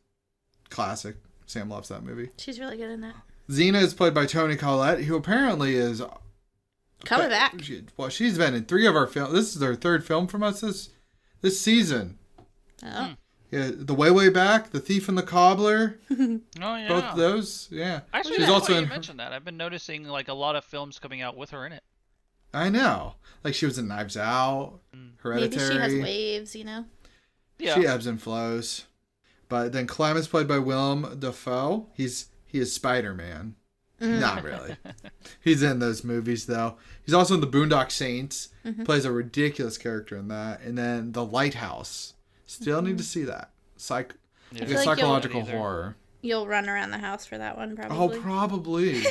Classic. Sam loves that movie. She's really good in that. Xena is played by Toni Collette, who apparently is... Coming back. She's been in 3 of our films. This is her 3rd film from us this season. Oh. Yeah, The Way Back, The Thief and the Cobbler. Oh yeah. Both of those. Yeah. Actually, She's that's also why you in... mentioned that. I've been noticing like a lot of films coming out with her in it. I know. Like she was in Knives Out, Hereditary. Maybe she has waves, you know? Yeah. She ebbs and flows. But then Clem is played by Willem Dafoe. He is Spider-Man. Not really. He's in those movies though. He's also in The Boondock Saints. Plays a ridiculous character in that. And then The Lighthouse. Still need to see that. Like I a feel like psychological either. horror. You'll run around the house for that one, Oh, probably. probably.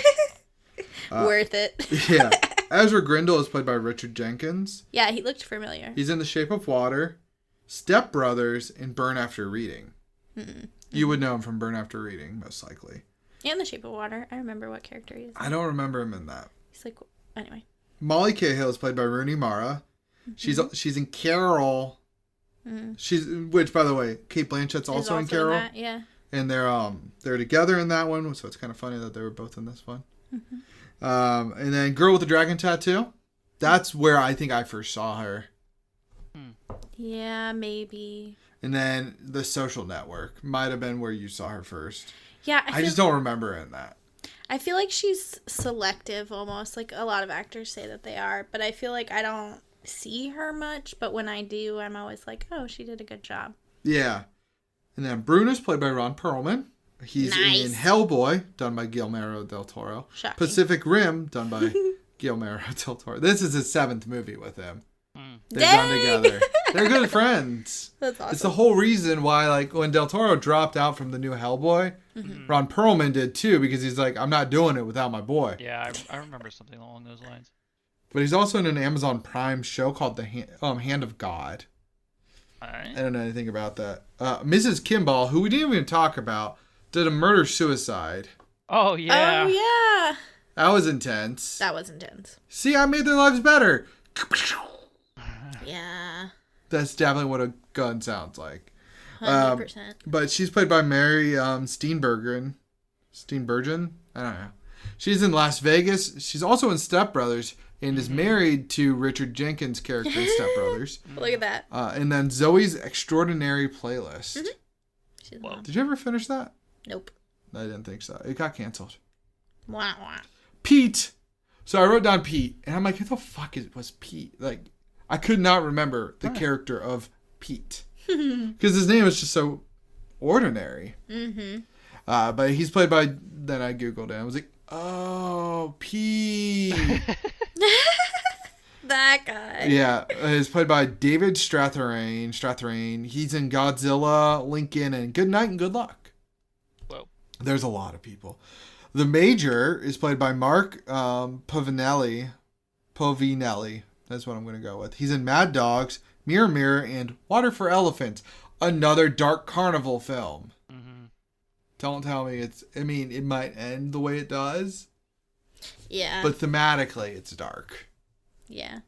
Worth it. Yeah. Ezra Grindle is played by Richard Jenkins. Yeah, he looked familiar. He's in The Shape of Water, Step Brothers, and Burn After Reading. You would know him from Burn After Reading, most likely. And The Shape of Water. I remember what character he is. I don't remember him in that. He's like, anyway. Molly Cahill is played by Rooney Mara. She's in Carol. Which, by the way, Kate Blanchett's also in Carol. that, yeah. And they're together in that one, so it's kind of funny that they were both in this one. And then Girl with the Dragon Tattoo. That's where I think I first saw her. Yeah, maybe. And then The Social Network might have been where you saw her first. Yeah, I just don't remember in that. I feel like she's selective almost. Like a lot of actors say that they are, but I feel like I don't see her much. But when I do, I'm always like, oh, she did a good job. Yeah. And then Bruno's played by Ron Perlman. He's in Nice. Hellboy, done by Guillermo del Toro. Shocking. Pacific Rim, done by Guillermo del Toro. This is his 7th movie with him. They've Dang! done together. They're good friends. That's awesome. It's the whole reason why, like, when Del Toro dropped out from the new Hellboy, Ron Perlman did too, because he's like, I'm not doing it without my boy. Yeah, I remember something along those lines. But he's also in an Amazon Prime show called The Hand of God. All right. I don't know anything about that. Mrs. Kimball, who we didn't even talk about, did a murder-suicide. Oh yeah. Oh, yeah. That was intense. That was intense. See, I made their lives better. Yeah. That's definitely what a gun sounds like. 100%. But she's played by Mary Steenburgen. Steenburgen? I don't know. She's in Las Vegas. She's also in Step Brothers and is married to Richard Jenkins' character in Step Brothers. Look at that. And then Zoe's Extraordinary Playlist. She's Whoa. mom. Did you ever finish that? Nope. I didn't think so. It got canceled. Wah, wah. Pete. So I wrote down Pete, and I'm like, who the fuck was Pete? Like, I could not remember the character of Pete. Because his name is just so ordinary. But he's played by, then I Googled it, and I was like, oh, Pete. That guy. Yeah, he's played by David Strathairn. He's in Godzilla, Lincoln, and Good Night and Good Luck. Whoa. There's a lot of people. The Major is played by Mark Povinelli. That's what I'm going to go with. He's in Mad Dogs, Mirror Mirror, and Water for Elephants. Another Dark Carnival film. Don't tell me it might end the way it does. Yeah. But thematically, it's dark. Yeah.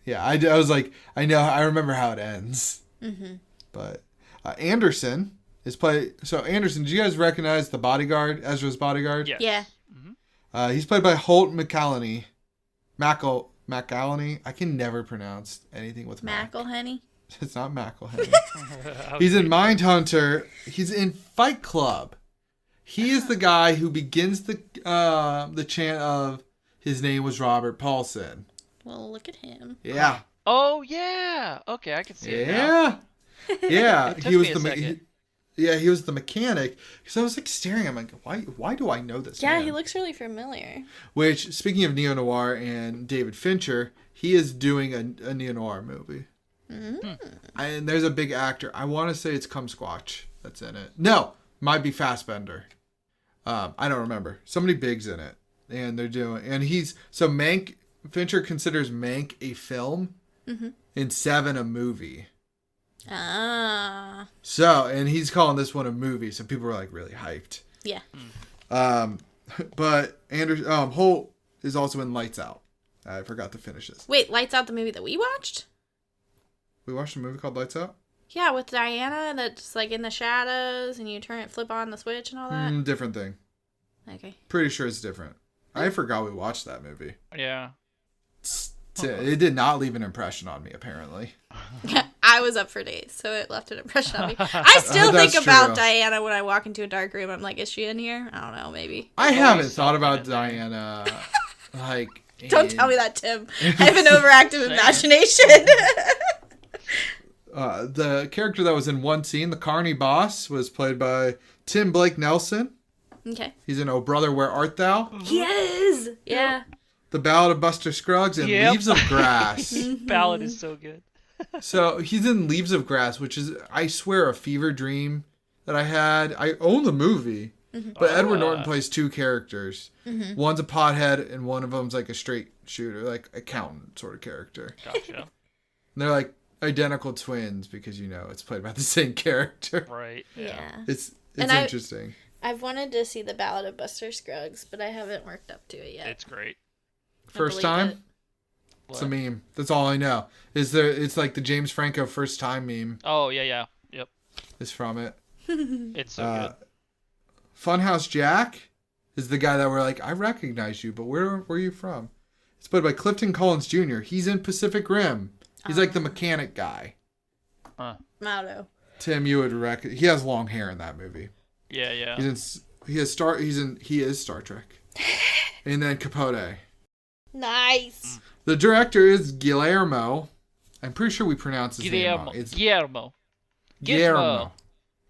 Yeah, I was like, I remember how it ends. But Anderson is played. So Anderson, do you guys recognize the bodyguard, Ezra's bodyguard? Yes. Yeah. He's played by Holt McCallany. McCallany. I can never pronounce anything with Mac. McElhenney. It's not McElhenney. He's in Mindhunter. He's in Fight Club. He is the guy who begins the chant of his name was Robert Paulson. Well, look at him. Yeah. Oh yeah. Okay, I can see it now. Yeah. It took He was me a the second. he was the mechanic. Because I was like staring. I'm like, why do I know this? Yeah, man? he looks really familiar. Which, speaking of neo noir and David Fincher, he is doing a neo noir movie. And there's a big actor. I want to say it's Cum Squatch that's in it. No, might be Fassbender. I don't remember. Somebody big's in it, and they're doing. And Mank. Fincher considers Mank a film, and Seven a movie. Ah. So, and he's calling this one a movie, so people were like really hyped. Yeah. But Holt is also in Lights Out. I forgot to finish this. Wait, Lights Out, the movie that we watched? We watched a movie called Lights Out? Yeah, with Diana, that's like in the shadows, and you flip on the switch and all that. Different thing. Okay. Pretty sure it's different. I forgot we watched that movie. Yeah. It did not leave an impression on me, apparently. I was up for days, so it left an impression on me. I still think That's about true. Diana when I walk into a dark room. I'm like, is she in here? I don't know, maybe. I haven't Always thought about something in there. Diana, like... Don't tell me that, Tim. I have an overactive imagination. The character that was in one scene, the Carney boss, was played by Tim Blake Nelson. Okay. He's in Oh Brother, Where Art Thou? He is. Yeah. The Ballad of Buster Scruggs and Yep. Leaves of Grass. Ballad is so good. So he's in Leaves of Grass, which is, I swear, a fever dream that I had. I own the movie, but Edward Norton plays two characters. One's a pothead, and one of them's like a straight shooter, like accountant sort of character. Gotcha. And they're like identical twins because, it's played by the same character. Right. Yeah. It's And interesting. I've wanted to see the Ballad of Buster Scruggs, but I haven't worked up to it yet. It's great. First believe time? it. It's a meme. That's all I know. It's like the James Franco first time meme Oh yeah. Yep. is from it. It's so good. Funhouse Jack is the guy that we're like, I recognize you, but where are you from? It's played by Clifton Collins Jr. He's in Pacific Rim. He's like the mechanic guy. Motto. Tim, you would he has long hair in that movie. Yeah. He is Star Trek. And then Capote. Nice. The director is Guillermo. I'm pretty sure we pronounce his name wrong. It's Guillermo. Guillermo.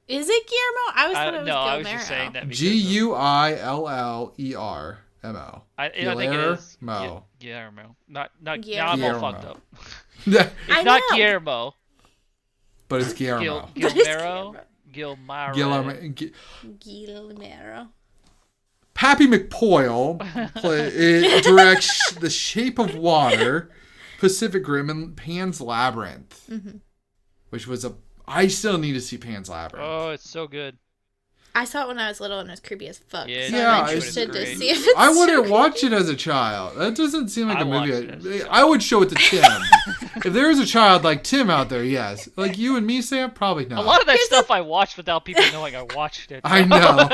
Is it Guillermo? I always thought it was No, I was Guillermo. just saying that because Guillermo. I think it is Guillermo. Guillermo. Not Guillermo. I'm all fucked up. But It's not Guillermo. it's Guillermo. Guillermo. Guillermo. Guillermo. Pappy McPoyle directs The Shape of Water, Pacific Rim, and Pan's Labyrinth, which was I still need to see Pan's Labyrinth. Oh, it's so good. I saw it when I was little and it was creepy as fuck. Yeah, so Yeah, I'm it's interested to great. see if it's I wouldn't so watch creepy. it as a child. That doesn't seem like I a movie. watched it as a child. I would show it to Tim. If there was a child like Tim out there, yes. Like you and me, Sam, probably not. A lot of that stuff I watched without people knowing I watched it. I know.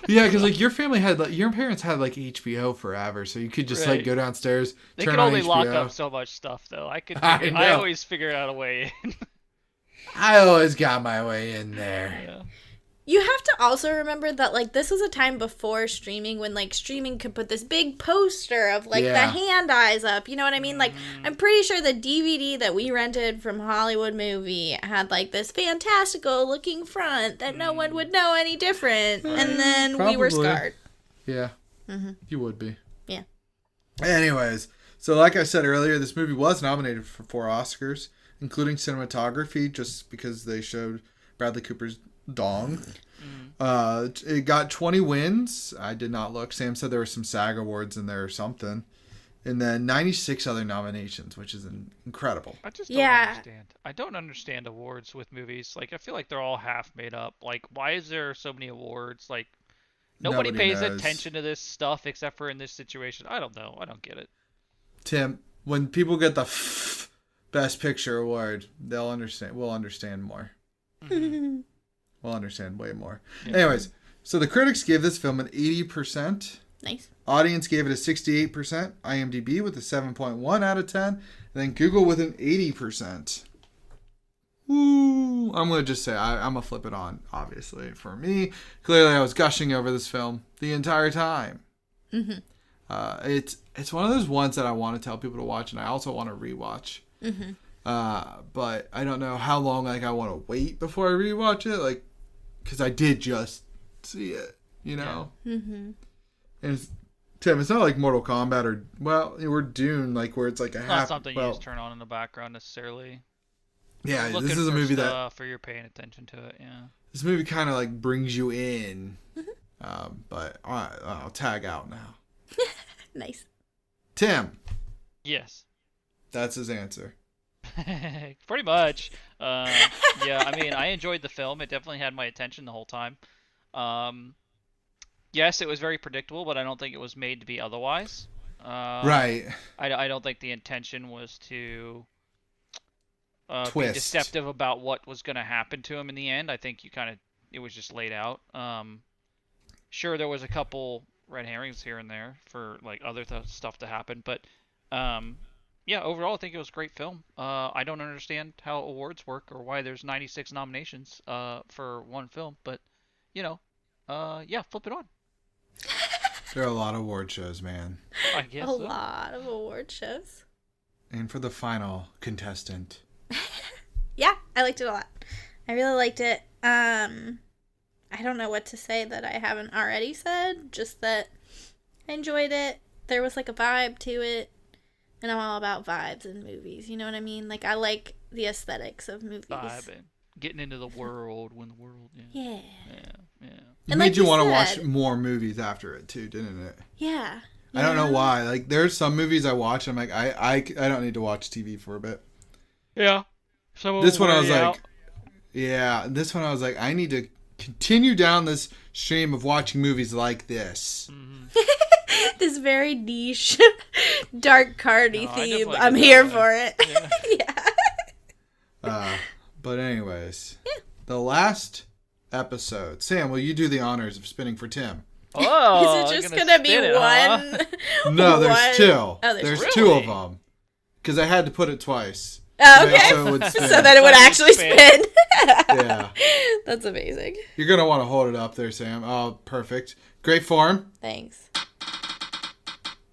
Yeah, because like your family had, your parents had like HBO forever, so you could just like Right. go downstairs. They turn could on only lock HBO. up so much stuff, though. I I know. always figure out a way in. I always got my way in there. Yeah. You have to also remember that, like, this was a time before streaming when, like, streaming could put this big poster of, like, Yeah. the hand eyes up. You know what I mean? Like, I'm pretty sure the DVD that we rented from Hollywood Movie had, like, this fantastical looking front that no one would know any different. And then we were Probably. scarred. Yeah, you would be. Yeah. Anyways, so like I said earlier, this movie was nominated for 4 Oscars, including cinematography, just because they showed Bradley Cooper's dong. It got 20 wins. I did not look. Sam said there were some SAG awards in there or something. And then 96 other nominations, which is incredible. I just don't Yeah. understand. I don't understand awards with movies. Like, I feel like they're all half made up. Like, why is there so many awards? Like, nobody pays knows. attention to this stuff except for in this situation. I don't know. I don't get it. Tim, when people get the Best Picture award, they'll understand. We'll understand more. We'll understand way more. Yeah. Anyways, so the critics gave this film an 80%. Nice. Audience gave it a 68%. IMDb with a 7.1 out of 10. And then Google with an 80%. Woo! I'm gonna just say I'm gonna flip it on. Obviously, for me, clearly I was gushing over this film the entire time. Mm-hmm. It's one of those ones that I want to tell people to watch, and I also want to rewatch. Mm-hmm. But I don't know how long I want to wait before I rewatch it, because I did just see it, Mm-hmm. And Tim, it's not like Mortal Kombat or Dune, where it's like a half. Not something you just turn on in the background necessarily. Yeah, You're this looking is a for movie stuff, or you're paying attention to it. Yeah. this movie kind of brings you in. Mm-hmm. But I'll tag out now. Nice. Tim, Yes. that's his answer. Pretty much. Yeah, I mean, I enjoyed the film. It definitely had my attention the whole time. Yes, it was very predictable, but I don't think it was made to be otherwise. Right. I don't think the intention was to be Twist. deceptive about what was going to happen to him in the end. I think it was just laid out. Sure, there was a couple red herrings here and there for other stuff to happen, but yeah, overall I think it was a great film. I don't understand how awards work or why there's 96 nominations for one film, but yeah, flip it on. There are a lot of award shows, man. I guess A so. lot of award shows. And for the final contestant. Yeah, I liked it a lot. I really liked it. I don't know what to say that I haven't already said, just that I enjoyed it. There was a vibe to it, and I'm all about vibes in movies, you know what I mean? I like the aesthetics of movies. Vibe and getting into the world, Yeah. Yeah. It And made you want to said- watch more movies after it too, didn't it? Yeah. I don't know why. There's some movies I watch, I'm I don't need to watch TV for a bit. Yeah. So This one I was this one I was I need to continue down this stream of watching movies like this. This very niche, dark cardy No, I theme. definitely I'm get here that. for it. Yeah. Yeah. But anyways, the last episode. Sam, will you do the honors of spinning for Tim? Oh, Is it I'm just gonna be spin it, huh? one? No, there's one- two. Oh, there's really? two of them. Because I had to put it twice. Oh, to make okay. so it would spin. So that it would So it would actually spin. spin. Yeah. That's amazing. You're going to want to hold it up there, Sam. Oh, perfect. Great form. Thanks.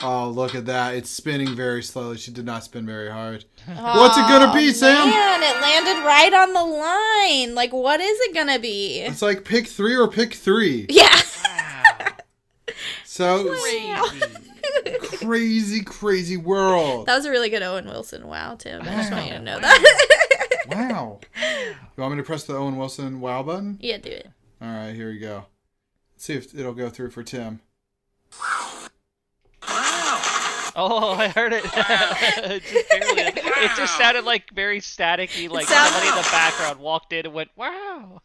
Oh, look at that. It's spinning very slowly. She did not spin very hard. What's it going to be, Sam? Man, it landed right on the line. What is it gonna be? It's pick 3 or pick 3. Yeah. Wow. So Crazy. crazy world. That was a really good Owen Wilson. Wow, Tim. I just want you to know that. Wow. You want me to press the Owen Wilson wow button? Yeah, do it. All right, here we go. Let's see if it'll go through for Tim. Oh, I heard it. It just barely. It just sounded very staticky, sounds- somebody in the background walked in and went, "Wow."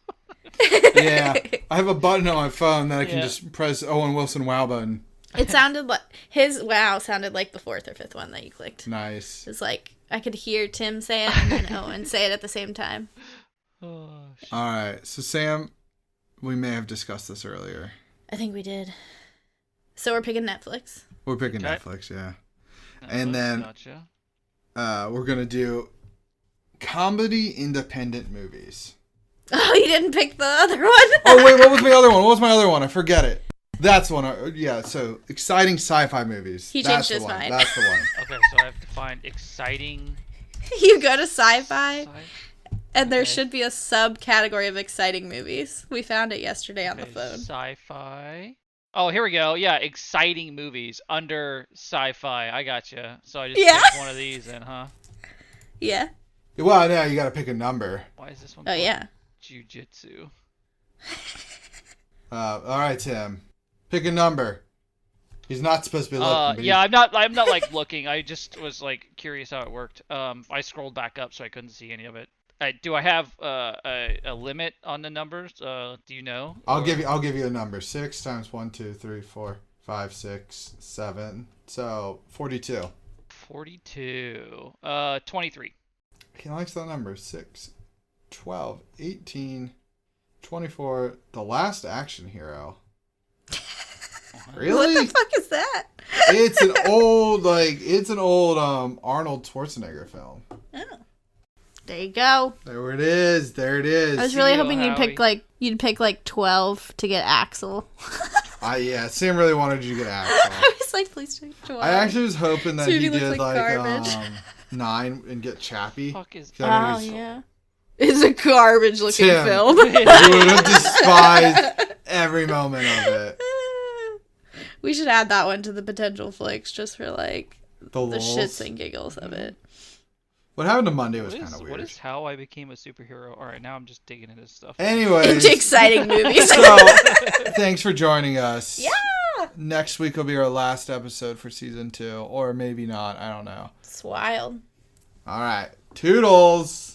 Yeah. I have a button on my phone that I can Yeah. just press Owen Wilson wow button. It sounded like his wow sounded like the fourth or fifth one that you clicked. Nice. It's I could hear Tim say it and then Owen say it at the same time. Oh, All right. So, Sam, we may have discussed this earlier. I think we did. So we're picking Netflix. We're picking Okay. Netflix, yeah. And then- Gotcha. We're going to do comedy independent movies. Oh, you didn't pick the other one? Oh, wait, what was my other one? What was my other one? I forget it. That's one. Yeah, so exciting sci-fi movies. He That's changed the his one. mind. That's the one. Okay, so I have to find exciting. You go to sci-fi, sci- and there Okay. should be a subcategory of exciting movies. We found it yesterday on the okay, phone. Sci-fi. Oh, here we go. Yeah, exciting movies under sci-fi. I gotcha. So I just Yeah. picked one of these, then, huh? Yeah. Well, now you got to pick a number. Why is this one? Oh, called yeah. Jiu-Jitsu. All right, Tim. Pick a number. He's not supposed to be looking. But Yeah, I'm not looking. I just was curious how it worked. I scrolled back up so I couldn't see any of it. Do I have a limit on the numbers? Do you know? I'll give you a number. 6 times 1, 2, 3, 4, 5, 6, 7. So 42. 42. 23. He likes that number. 6, 12, 18, 24. The Last Action Hero. Really? What the fuck is that? It's an old Arnold Schwarzenegger film. Oh. There you go. There it is. There it is. I was really See you, hoping you'd pick like 12 to get Axel. Yeah, Sam really wanted you to get Axel. I was like, please take 12. I actually was hoping that So he he looks did like like garbage. 9 and get Chappie. Fuck is. 'Cause I know Oh he's- yeah. It's a garbage looking Tim. film. You would have despised every moment of it. We should add that one to the potential flicks just for like The the lulz. shits and giggles of it. What happened to Monday was What kind of is, weird. what is how I became a superhero? All right, now I'm just digging into stuff. Anyways, Into exciting movies. so thanks for joining us. Yeah. Next week will be our last episode for season 2, or maybe not. I don't know. It's wild. All right. Toodles.